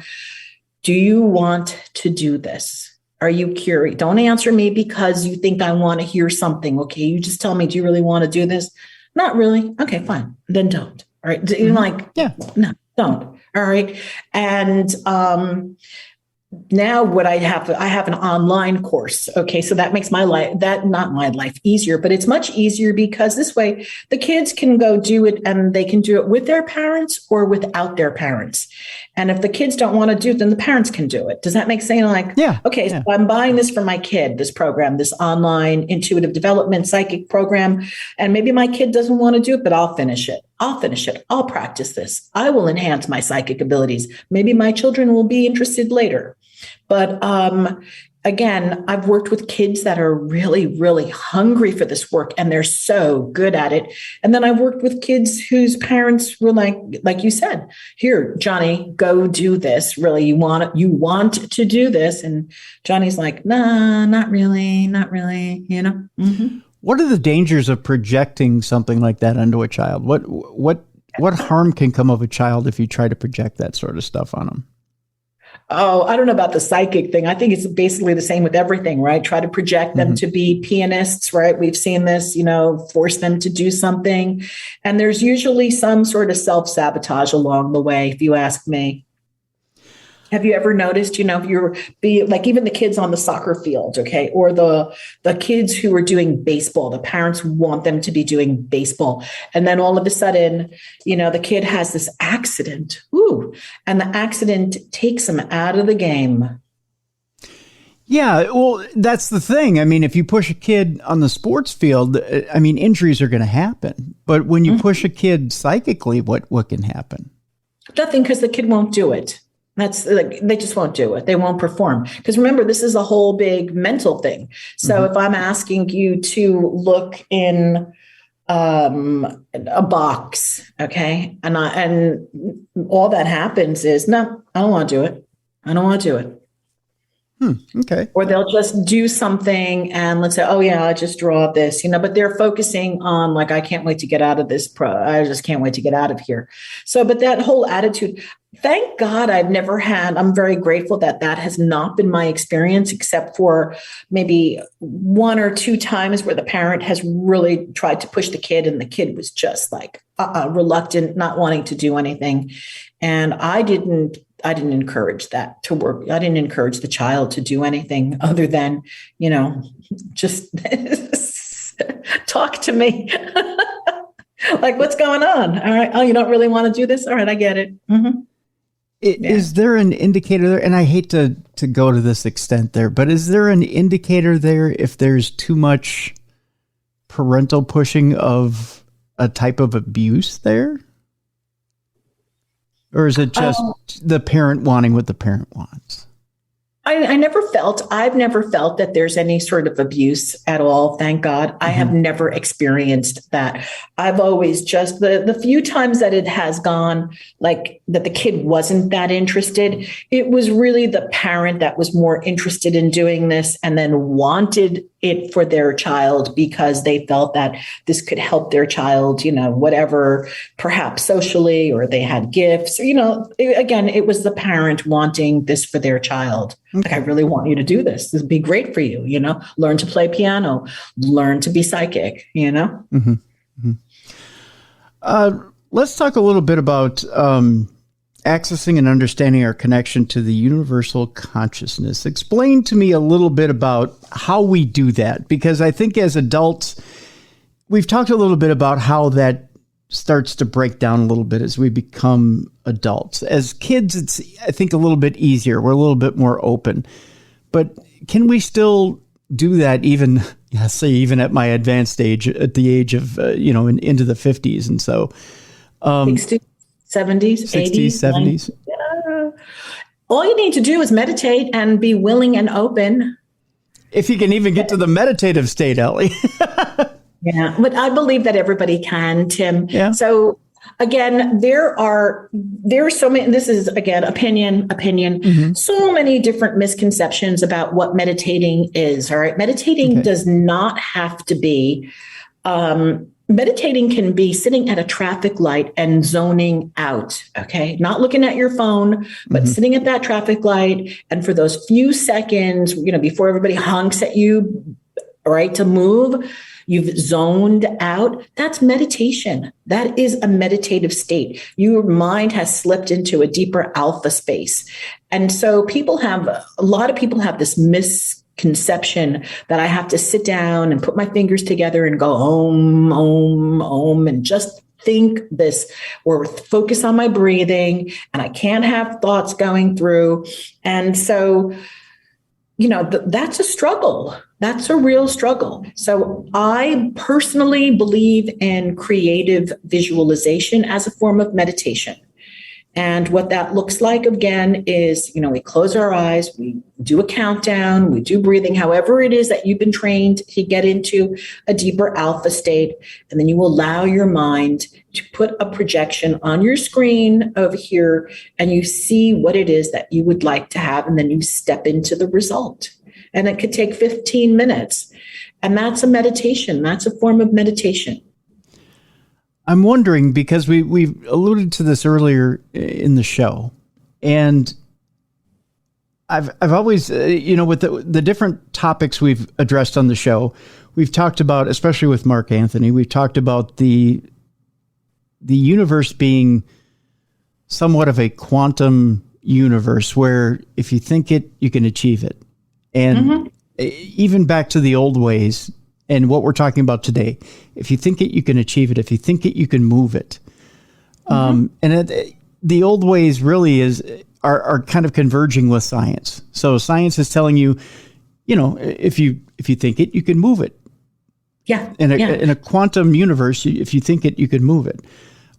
Do you want to do this? Are you curious? Don't answer me because you think I want to hear something. Okay. You just tell me, do you really want to do this? Not really. Okay, fine. Then don't. All right. No. Don't. All right. And now what I have an online course. Okay. So that makes my life, not my life easier, but it's much easier because this way the kids can go do it and they can do it with their parents or without their parents. And if the kids don't want to do it, then the parents can do it. Does that make sense? Like, yeah. Okay, yeah. So I'm buying this for my kid, this program, this online intuitive development psychic program. And maybe my kid doesn't want to do it, but I'll finish it. I'll practice this. I will enhance my psychic abilities. Maybe my children will be interested later. But again, I've worked with kids that are really, really hungry for this work and they're so good at it. And then I've worked with kids whose parents were like you said, here, Johnny, go do this. Really, you want to do this. And Johnny's like, nah, not really, you know? Mm-hmm. What are the dangers of projecting something like that onto a child? What harm can come of a child if you try to project that sort of stuff on them? Oh, I don't know about the psychic thing. I think it's basically the same with everything, right? Try to project them to be pianists, right? We've seen this, force them to do something. And there's usually some sort of self-sabotage along the way, if you ask me. Have you ever noticed, if you're like even the kids on the soccer field, okay, or the kids who are doing baseball, the parents want them to be doing baseball. And then all of a sudden, the kid has this accident. And the accident takes him out of the game. Yeah, well, that's the thing. I mean, if you push a kid on the sports field, injuries are going to happen. But when you push a kid psychically, what can happen? Nothing, because the kid won't do it. That's like, they just won't do it. They won't perform. Because remember, this is a whole big mental thing. So if I'm asking you to look in a box, okay, and all that happens is, no, I don't want to do it. I don't want to do it. Okay. Or they'll just do something and let's say, oh yeah, I just draw this, but they're focusing on like, I can't wait to get out of this. I just can't wait to get out of here. So, but that whole attitude, thank God I'm very grateful that has not been my experience, except for maybe one or two times where the parent has really tried to push the kid and the kid was just like reluctant, not wanting to do anything. And I didn't encourage that to work. I didn't encourage the child to do anything other than, just talk to me. Like, what's going on? All right. Oh, you don't really want to do this? All right. I get it. Mm-hmm. Is there an indicator there? And I hate to go to this extent there, but is there an indicator there if there's too much parental pushing of a type of abuse there? Or is it just the parent wanting what the parent wants? I've never felt that there's any sort of abuse at all. Thank God. I have never experienced that. I've always just the few times that it has gone like that the kid wasn't that interested. It was really the parent that was more interested in doing this and then wanted it for their child because they felt that this could help their child, whatever, perhaps socially, or they had gifts, again, it was the parent wanting this for their child. Like, I really want you to do this. This would be great for you, learn to play piano, learn to be psychic, Let's talk a little bit about accessing and understanding our connection to the universal consciousness. Explain to me a little bit about how we do that, because I think as adults, we've talked a little bit about how that starts to break down a little bit as we become adults. As kids, it's, I think, a little bit easier. We're a little bit more open. But can we still do that even at my advanced age, at the age of, into the 50s and so? 60s, 70s, 60s, 70s. Yeah. All you need to do is meditate and be willing and open. If you can even get to the meditative state, Elly. Yeah, but I believe that everybody can, Tim. Yeah. So again, there are so many, this is again, opinion, so many different misconceptions about what meditating is. All right. Meditating does not have to be, meditating can be sitting at a traffic light and zoning out. Okay. Not looking at your phone, but sitting at that traffic light. And for those few seconds, before everybody honks at you, right, to move, you've zoned out. That's meditation. That is a meditative state. Your mind has slipped into a deeper alpha space. And so a lot of people have this misconception that I have to sit down and put my fingers together and go om, om, om, and just think this, or focus on my breathing, and I can't have thoughts going through. And so, that's a struggle. That's a real struggle. So I personally believe in creative visualization as a form of meditation. And what that looks like, again, is, we close our eyes, we do a countdown, we do breathing, however it is that you've been trained to get into a deeper alpha state. And then you allow your mind to put a projection on your screen over here, and you see what it is that you would like to have. And then you step into the result. And it could take 15 minutes. And that's a meditation. That's a form of meditation. I'm wondering, because we've alluded to this earlier in the show, and I've always, with the different topics we've addressed on the show, we've talked about, especially with Mark Anthony, we've talked about the universe being somewhat of a quantum universe where if you think it, you can achieve it. And even back to the old ways, and what we're talking about today, if you think it, you can achieve it. If you think it, you can move it. The old ways really are kind of converging with science. So science is telling you, if you think it, you can move it. Yeah. In a quantum universe, if you think it, you can move it.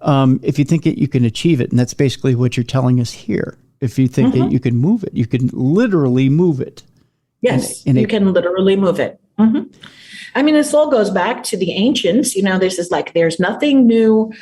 If you think it, you can achieve it. And that's basically what you're telling us here. If you think it, you can move it. You can literally move it. Yes, you can literally move it. I mean, this all goes back to the ancients. This is like, there's nothing new.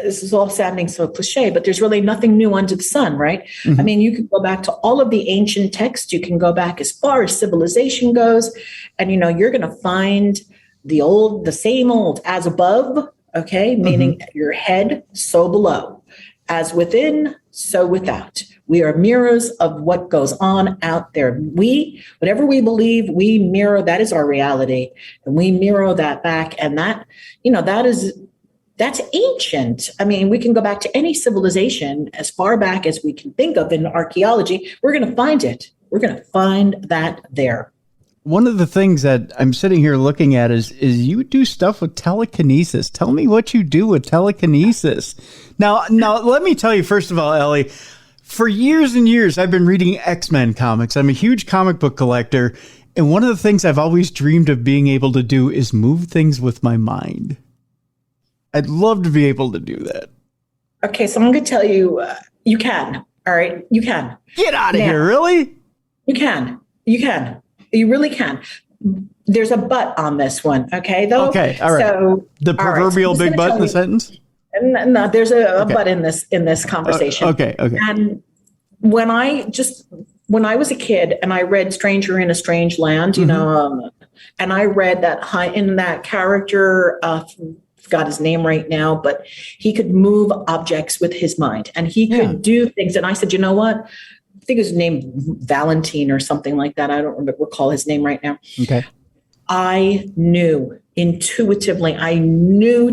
This is all sounding so cliche, but there's really nothing new under the sun, right? I mean, you can go back to all of the ancient texts. You can go back as far as civilization goes. And, you're going to find the same old, as above, okay? Meaning your head, so below. As within, so without. We are mirrors of what goes on out there. Whatever we believe, we mirror. That is our reality. And we mirror that back. And that, that's ancient. I mean, we can go back to any civilization as far back as we can think of in archaeology. We're going to find it. We're going to find that there. One of the things that I'm sitting here looking at is you do stuff with telekinesis. Tell me what you do with telekinesis. Now, let me tell you, first of all, Elly, for years and years, I've been reading X-Men comics. I'm a huge comic book collector. And one of the things I've always dreamed of being able to do is move things with my mind. I'd love to be able to do that. Okay, so I'm going to tell you, you can. All right, you can. Get out of here, really? You can. You really can. There's a but on this one, okay, though? Okay, all right. So, the proverbial big but in the sentence? No, there's a but in this conversation. Okay. And when I was a kid and I read Stranger in a Strange Land, and I read that in that character, forgot his name right now, but he could move objects with his mind and he could do things. And I said, you know what? I think his name Valentine or something like that. I don't recall his name right now. Okay. I knew intuitively,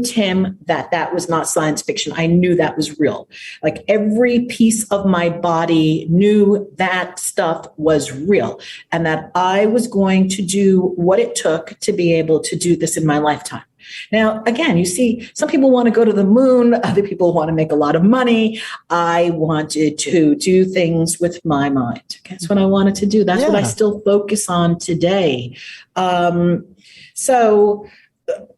Tim, that was not science fiction. I knew that was real. Like every piece of my body knew that stuff was real and that I was going to do what it took to be able to do this in my lifetime. Now, again, you see, some people want to go to the moon. Other people want to make a lot of money. I wanted to do things with my mind. That's what I wanted to do. That's what I still focus on today. So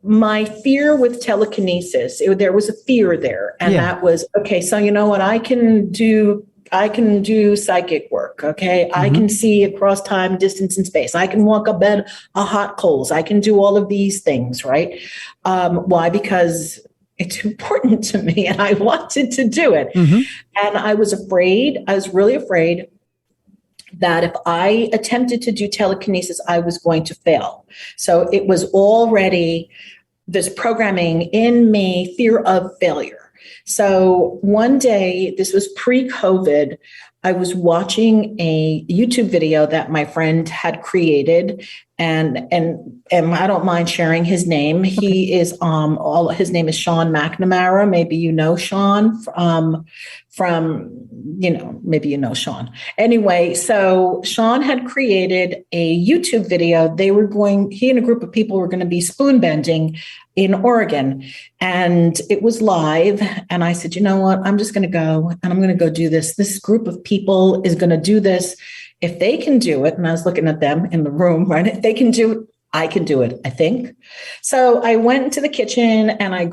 my fear with telekinesis, there was a fear there. And that was, okay, so you know what? I can do psychic work. Okay. I can see across time, distance, and space. I can walk a bed of hot coals. I can do all of these things. Right. Why? Because it's important to me and I wanted to do it. And I was really afraid that if I attempted to do telekinesis, I was going to fail. So it was already this programming in me, fear of failure. So one day, this was pre-COVID, I was watching a YouTube video that my friend had created, and I don't mind sharing his name. He is his name is Sean McNamara. Maybe you know Sean maybe you know Sean. Anyway, so Sean had created a YouTube video. He and a group of people were going to be spoon bending in Oregon, and it was live. And I said, you know what? I'm just going to go and I'm going to go do this. This group of people is going to do this. If they can do it, and I was looking at them in the room, right? If they can do it, I can do it, I think. So I went into the kitchen and I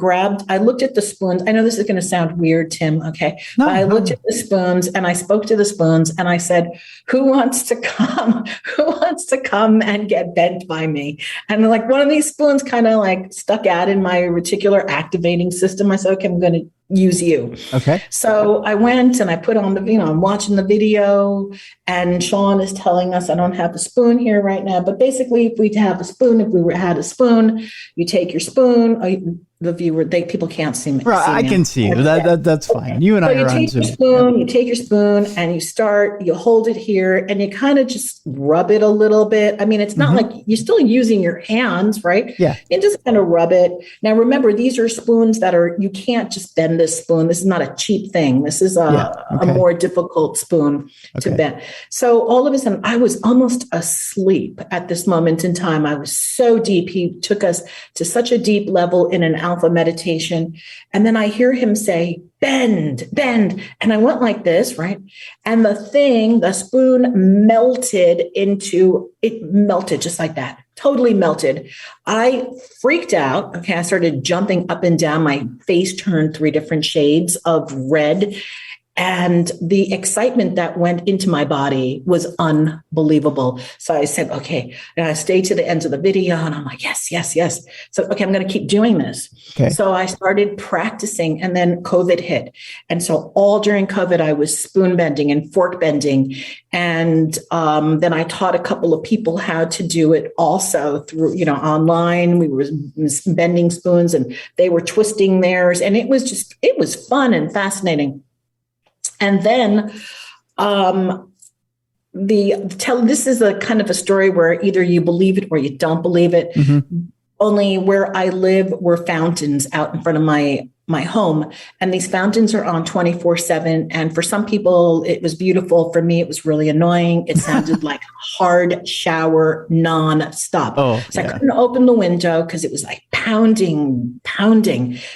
looked at the spoons. I know this is going to sound weird, Tim. Okay. No, but I looked at the spoons and I spoke to the spoons and I said, who wants to come and get bent by me? And like one of these spoons kind of like stuck out in my reticular activating system. I said, okay, I'm going to use you. Okay. So I went and I put on I'm watching the video, and Sean is telling us, I don't have a spoon here right now, but basically if we had a spoon, you take your spoon, people can't see me. Right, I can see you. That's fine. You and I are on Zoom. You take your spoon and you hold it here and you kind of just rub it a little bit. I mean, it's not like you're still using your hands, right? Yeah. You just kind of rub it. Now, remember, these are spoons you can't just bend this spoon. This is not a cheap thing. This is a more difficult spoon to bend. So all of a sudden, I was almost asleep at this moment in time. I was so deep. He took us to such a deep level in an alpha meditation. And then I hear him say, bend. And I went like this, right? And the spoon melted just like that. Totally melted. I freaked out. Okay. I started jumping up and down. My face turned 3 different shades of red. And the excitement that went into my body was unbelievable. So I said, okay, and I stayed to the end of the video and I'm like, yes. So, okay, I'm going to keep doing this. Okay. So I started practicing and then COVID hit. And so all during COVID, I was spoon bending and fork bending. And then I taught a couple of people how to do it also through, online. We were bending spoons and they were twisting theirs. And it was fun and fascinating. And then this is a kind of a story where either you believe it or you don't believe it. Mm-hmm. Only where I live were fountains out in front of my home. And these fountains are on 24/7. And for some people, it was beautiful. For me, it was really annoying. It sounded like a hard shower nonstop. I couldn't open the window because it was like pounding.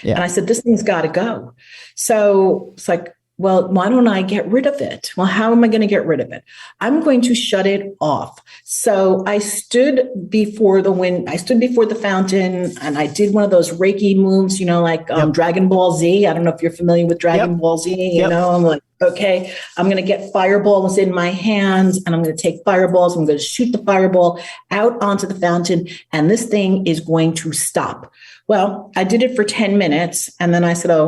Yeah. And I said, this thing's got to go. So it's like, well, why don't I get rid of it? Well, how am I going to get rid of it? I'm going to shut it off. So I stood before the fountain and I did one of those Reiki moves, Dragon Ball Z. I don't know if you're familiar with Dragon Ball Z, I'm like, okay, I'm going to get fireballs in my hands and I'm going to take fireballs. I'm going to shoot the fireball out onto the fountain and this thing is going to stop. Well, I did it for 10 minutes and then I said, I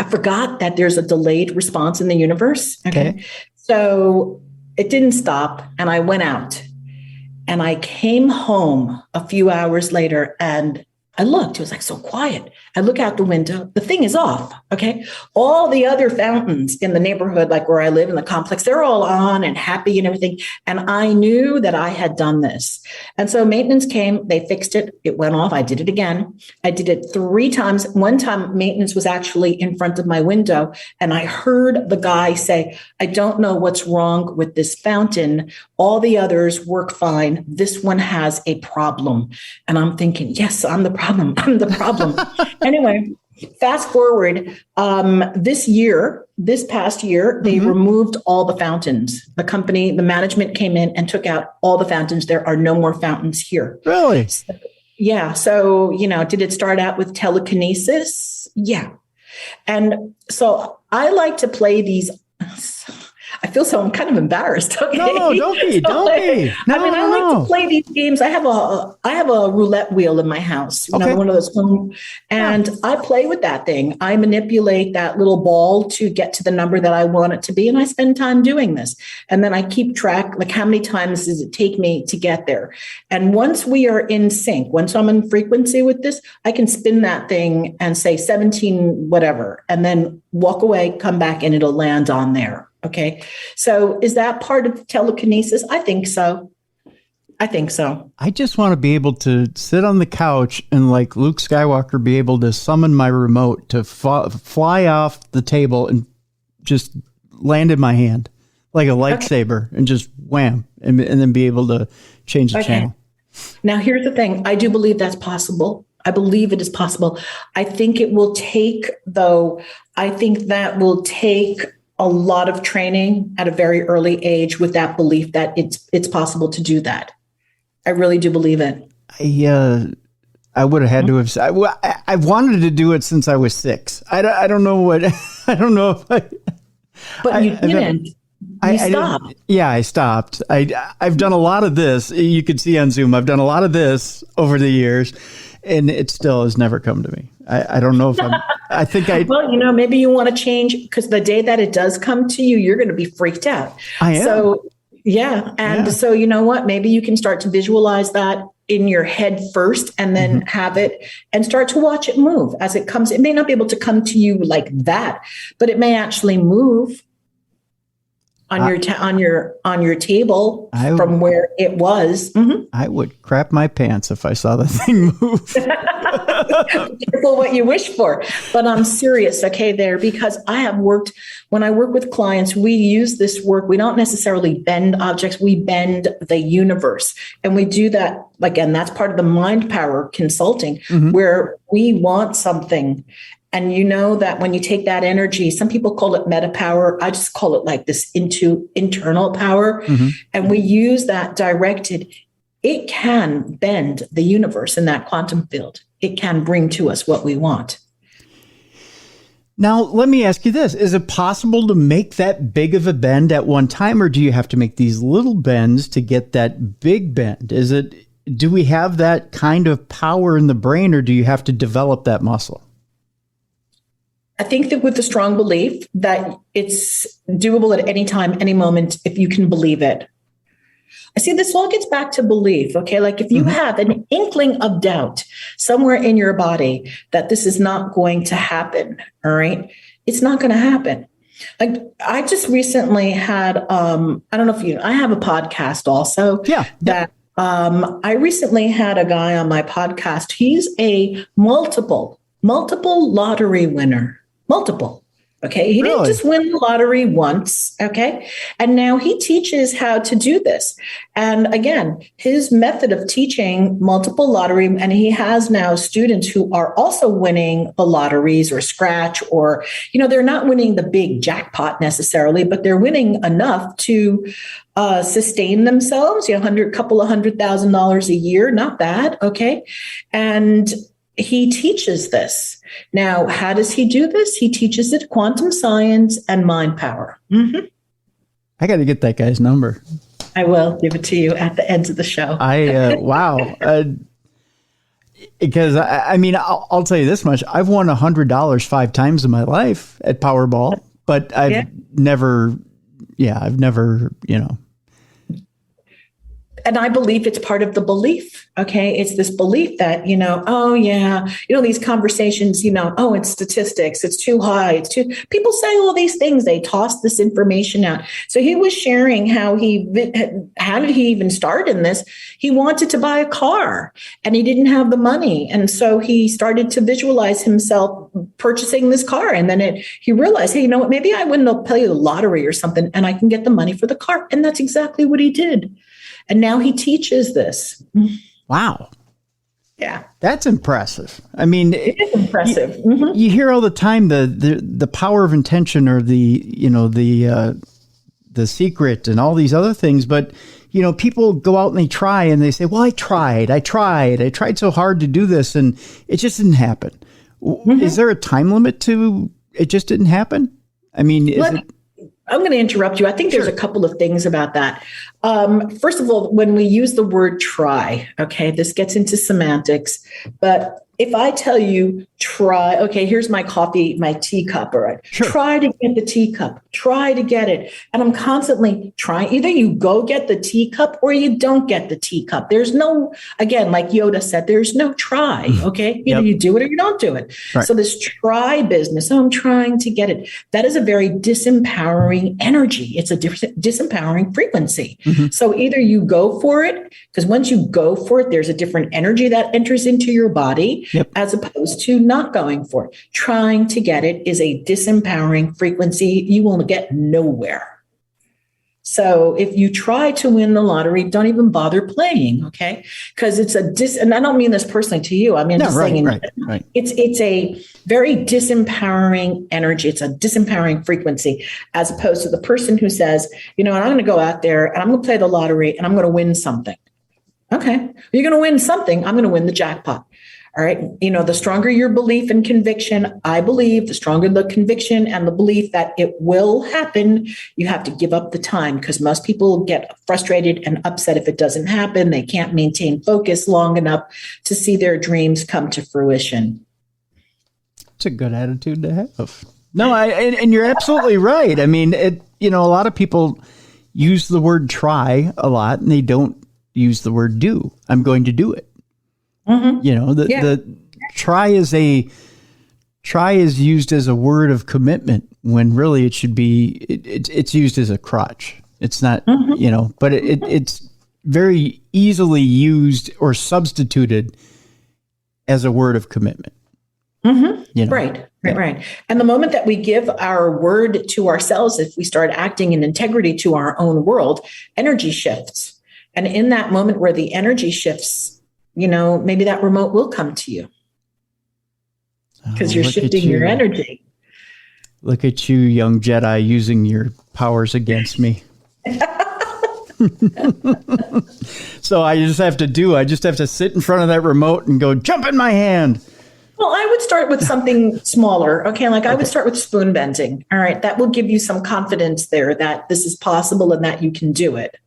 forgot that there's a delayed response in the universe. Okay. So it didn't stop and I went out and I came home a few hours later and I looked, it was like so quiet. I look out the window, the thing is off. Okay. All the other fountains in the neighborhood, like where I live in the complex, they're all on and happy and everything. And I knew that I had done this. And so maintenance came, they fixed it. It went off. I did it again. I did it 3 times. One time maintenance was actually in front of my window. And I heard the guy say, I don't know what's wrong with this fountain. All the others work fine. This one has a problem. And I'm thinking, yes, I'm the problem. Anyway, fast forward, this past year, they removed all the fountains. The management came in and took out all the fountains. There are no more fountains here. Really? So, did it start out with telekinesis? Yeah. And so I like to play these I feel so I'm kind of embarrassed. Okay. No, don't be. No, I like to play these games. I have a roulette wheel in my house, Okay. one of those, and I play with that thing. I manipulate that little ball to get to the number that I want it to be, and I spend time doing this. And then I keep track, like how many times does it take me to get there? And once we are in sync, once I'm in frequency with this, I can spin that thing and say 17 whatever, and then walk away, come back, and it'll land on there. Okay. So is that part of telekinesis? I think so. I just want to be able to sit on the couch and, like Luke Skywalker, be able to summon my remote to fly off the table and just land in my hand like a lightsaber and just wham, and then be able to change the channel. Now, here's the thing. I do believe that's possible. I believe it is possible. I think it will take, though, a lot of training at a very early age with that belief that it's possible to do that. I really do believe it. I would have had to have. I wanted to do it since I was 6. I don't know what. I don't know if I. But you didn't. You stopped. I stopped. I've done a lot of this. You could see on Zoom. I've done a lot of this over the years, and it still has never come to me. I don't know if I'm. I think I. Well, maybe you want to change, because the day that it does come to you, you're going to be freaked out. I am. So yeah, and so you know what? Maybe you can start to visualize that in your head first, and then have it and start to watch it move as it comes. It may not be able to come to you like that, but it may actually move on your table from where it was. I would crap my pants if I saw the thing move. Careful what you wish for. But I'm serious, okay, there, because when I work with clients, we use this work. We don't necessarily bend objects, we bend the universe. And we do that, again, that's part of the MindPower consulting, where we want something. And you know that when you take that energy, some people call it meta power. I just call it like this internal power. And we use that directed. It can bend the universe in that quantum field. It can bring to us what we want. Now, let me ask you this. Is it possible to make that big of a bend at one time, or do you have to make these little bends to get that big bend? Do we have that kind of power in the brain, or do you have to develop that muscle? I think that with the strong belief that it's doable at any time, any moment, if you can believe it. I see this all gets back to belief, okay? Like if you have an inkling of doubt somewhere in your body that this is not going to happen, all right? It's not going to happen. Like I just recently had, I don't know if I have a podcast also. I recently had a guy on my podcast. He's a multiple lottery winner. Multiple. Okay. He didn't just win the lottery once. Okay. And now he teaches how to do this. And again, his method of teaching multiple lottery, and he has now students who are also winning the lotteries or scratch, or, they're not winning the big jackpot necessarily, but they're winning enough to sustain themselves, couple of $100,000 a year. Not bad. Okay. And he teaches this. Now, how does he do this? He teaches it quantum science and mind power. I got to get that guy's number. I will give it to you at the end of the show. Wow. Because I'll tell you this much. I've won $100 5 times in my life at Powerball, but I've never. And I believe it's part of the belief. Okay. It's this belief that, these conversations, it's statistics. It's too high. People say all these things. They toss this information out. So he was sharing how did he even start in this? He wanted to buy a car and he didn't have the money. And so he started to visualize himself purchasing this car. And then he realized, hey, maybe I wouldn't play the lottery or something and I can get the money for the car. And that's exactly what he did. And now he teaches this. Wow. Yeah. That's impressive. I mean, it is impressive. You hear all the time the power of intention, or the secret and all these other things. But, people go out and they try and they say, well, I tried so hard to do this and it just didn't happen. Is there a time limit to it just didn't happen? I mean, I'm going to interrupt you. I think there's a couple of things about that. First of all, when we use the word try, okay, this gets into semantics, but if I tell you try, okay, here's my coffee, my teacup, all right, try to get the teacup, try to get it. And I'm constantly trying, either you go get the teacup or you don't get the teacup. There's no, again, like Yoda said, there's no try, okay? Either you do it or you don't do it. Right. So this try business, I'm trying to get it. That is a very disempowering energy. It's a disempowering frequency. Mm-hmm. So either you go for it, because once you go for it, there's a different energy that enters into your body. Yep. As opposed to not going for it. Trying to get it is a disempowering frequency. You will get nowhere. So if you try to win the lottery, don't even bother playing, okay? Because it's and I don't mean this personally to you. I mean, right. It's a very disempowering energy. It's a disempowering frequency, as opposed to the person who says, I'm going to go out there and I'm going to play the lottery and I'm going to win something. Okay, you're going to win something. I'm going to win the jackpot. All right. The stronger your belief and conviction, I believe, the stronger the conviction and the belief that it will happen, you have to give up the time, because most people get frustrated and upset if it doesn't happen. They can't maintain focus long enough to see their dreams come to fruition. It's a good attitude to have. No, and you're absolutely right. I mean, a lot of people use the word try a lot and they don't use the word do. I'm going to do it. Mm-hmm. The try is used as a word of commitment when really it should be, it's used as a crutch. It's not, but it's very easily used or substituted as a word of commitment. Mm-hmm. Right. And the moment that we give our word to ourselves, if we start acting in integrity to our own world, energy shifts. And in that moment where the energy shifts, maybe that remote will come to you because you're shifting your energy. Look at you, young Jedi, using your powers against me. So I just have to sit in front of that remote and go, jump in my hand. Well, I would start with something smaller. Okay. I would start with spoon bending. All right. That will give you some confidence there that this is possible and that you can do it.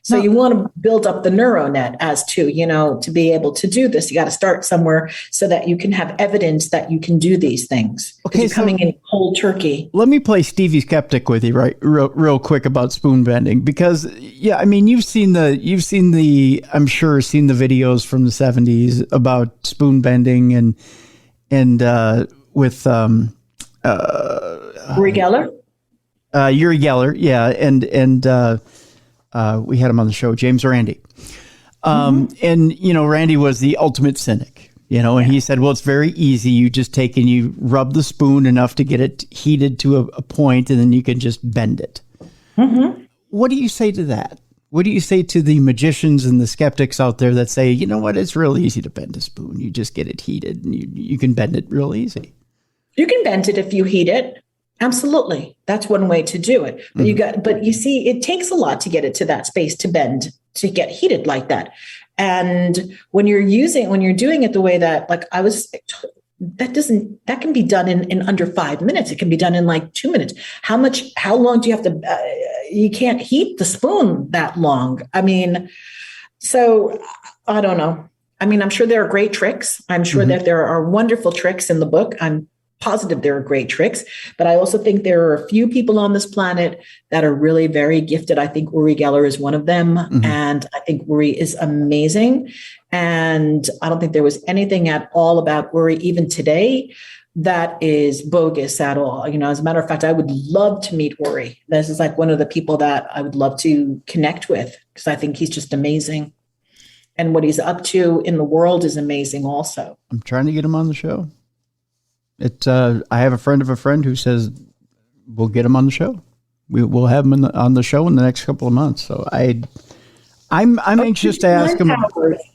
So you want to build up the neuronet as to, to be able to do this. You got to start somewhere so that you can have evidence that you can do these things. Okay, you're coming in cold turkey. Let me play Stevie Skeptic with you, right, real quick about spoon bending, because you've seen the videos from the 70s about spoon bending and with Uri Geller. Uri Geller, yeah, and. We had him on the show, James Randi. And, Randi was the ultimate cynic, and he said, well, it's very easy. You just take and you rub the spoon enough to get it heated to a point, and then you can just bend it. Mm-hmm. What do you say to that? What do you say to the magicians and the skeptics out there that say, it's real easy to bend a spoon. You just get it heated and you can bend it real easy. You can bend it if you heat it. Absolutely. That's one way to do it. But you see, it takes a lot to get it to that space to bend, to get heated like that. And when you're doing it the way that, that can be done in under 5 minutes. It can be done in like 2 minutes. How long do you have to, you can't heat the spoon that long. I mean, so I don't know. I mean, I'm sure there are great tricks. I'm sure that there are wonderful tricks in the book. I'm positive there are great tricks, but I also think there are a few people on this planet that are really very gifted. I think Uri Geller is one of them. And I think Uri is amazing. And I don't think there was anything at all about Uri, even today, that is bogus at all. As a matter of fact, I would love to meet Uri. This is like one of the people that I would love to connect with, because I think he's just amazing. And what he's up to in the world is amazing also. I'm trying to get him on the show. I have a friend of a friend who says we'll get him on the show. We'll have him on the show in the next couple of months. So I'm anxious to ask him.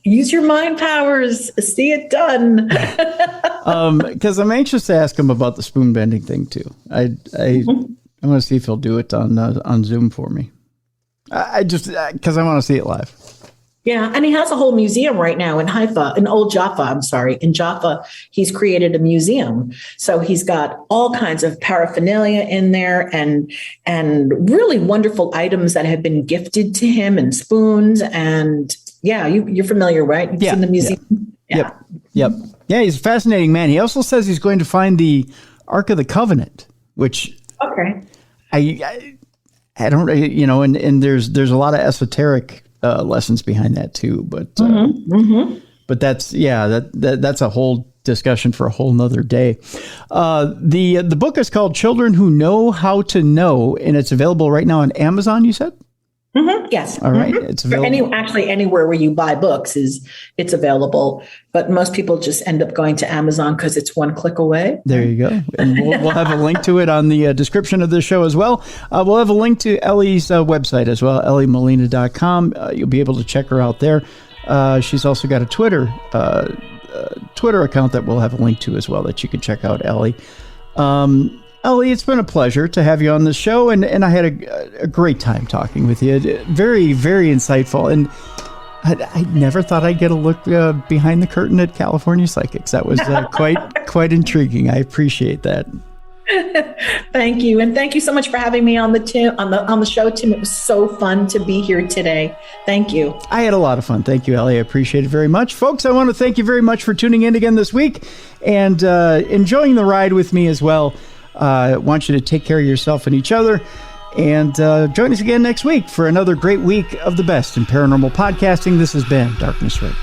Use your mind powers. See it done. Because I'm anxious to ask him about the spoon bending thing too. I want to see if he'll do it on Zoom for me. I just because I want to see it live. Yeah, and he has a whole museum right now in Haifa, in Jaffa. He's created a museum. So he's got all kinds of paraphernalia in there and really wonderful items that have been gifted to him and spoons. And yeah, you're familiar, right? You've seen the museum? Yeah. Yep. Yeah, he's a fascinating man. He also says he's going to find the Ark of the Covenant, which I don't, and there's a lot of esoteric lessons behind that too, but that's that's a whole discussion for a whole nother day. The book is called Children Who Know How to Know, and it's available right now on Amazon, you said? Yes. All right. It's available. Anywhere where you buy books it's available, but most people just end up going to Amazon because it's one click away. There you go. And we'll have a link to it on the description of this show as well. We'll have a link to Elly's website as well, ellymolina.com. You'll be able to check her out there. She's also got a Twitter account that we'll have a link to as well that you can check out, Elly. Elly, it's been a pleasure to have you on the show, and I had a great time talking with you. Very, very insightful, and I never thought I'd get a look behind the curtain at California Psychics. That was quite intriguing. I appreciate that. Thank you, and thank you so much for having me on the show, Tim. It was so fun to be here today. Thank you. I had a lot of fun. Thank you, Elly. I appreciate it very much, folks. I want to thank you very much for tuning in again this week and enjoying the ride with me as well. I want you to take care of yourself and each other, and join us again next week for another great week of the best in paranormal podcasting. This has been Darkness Radio.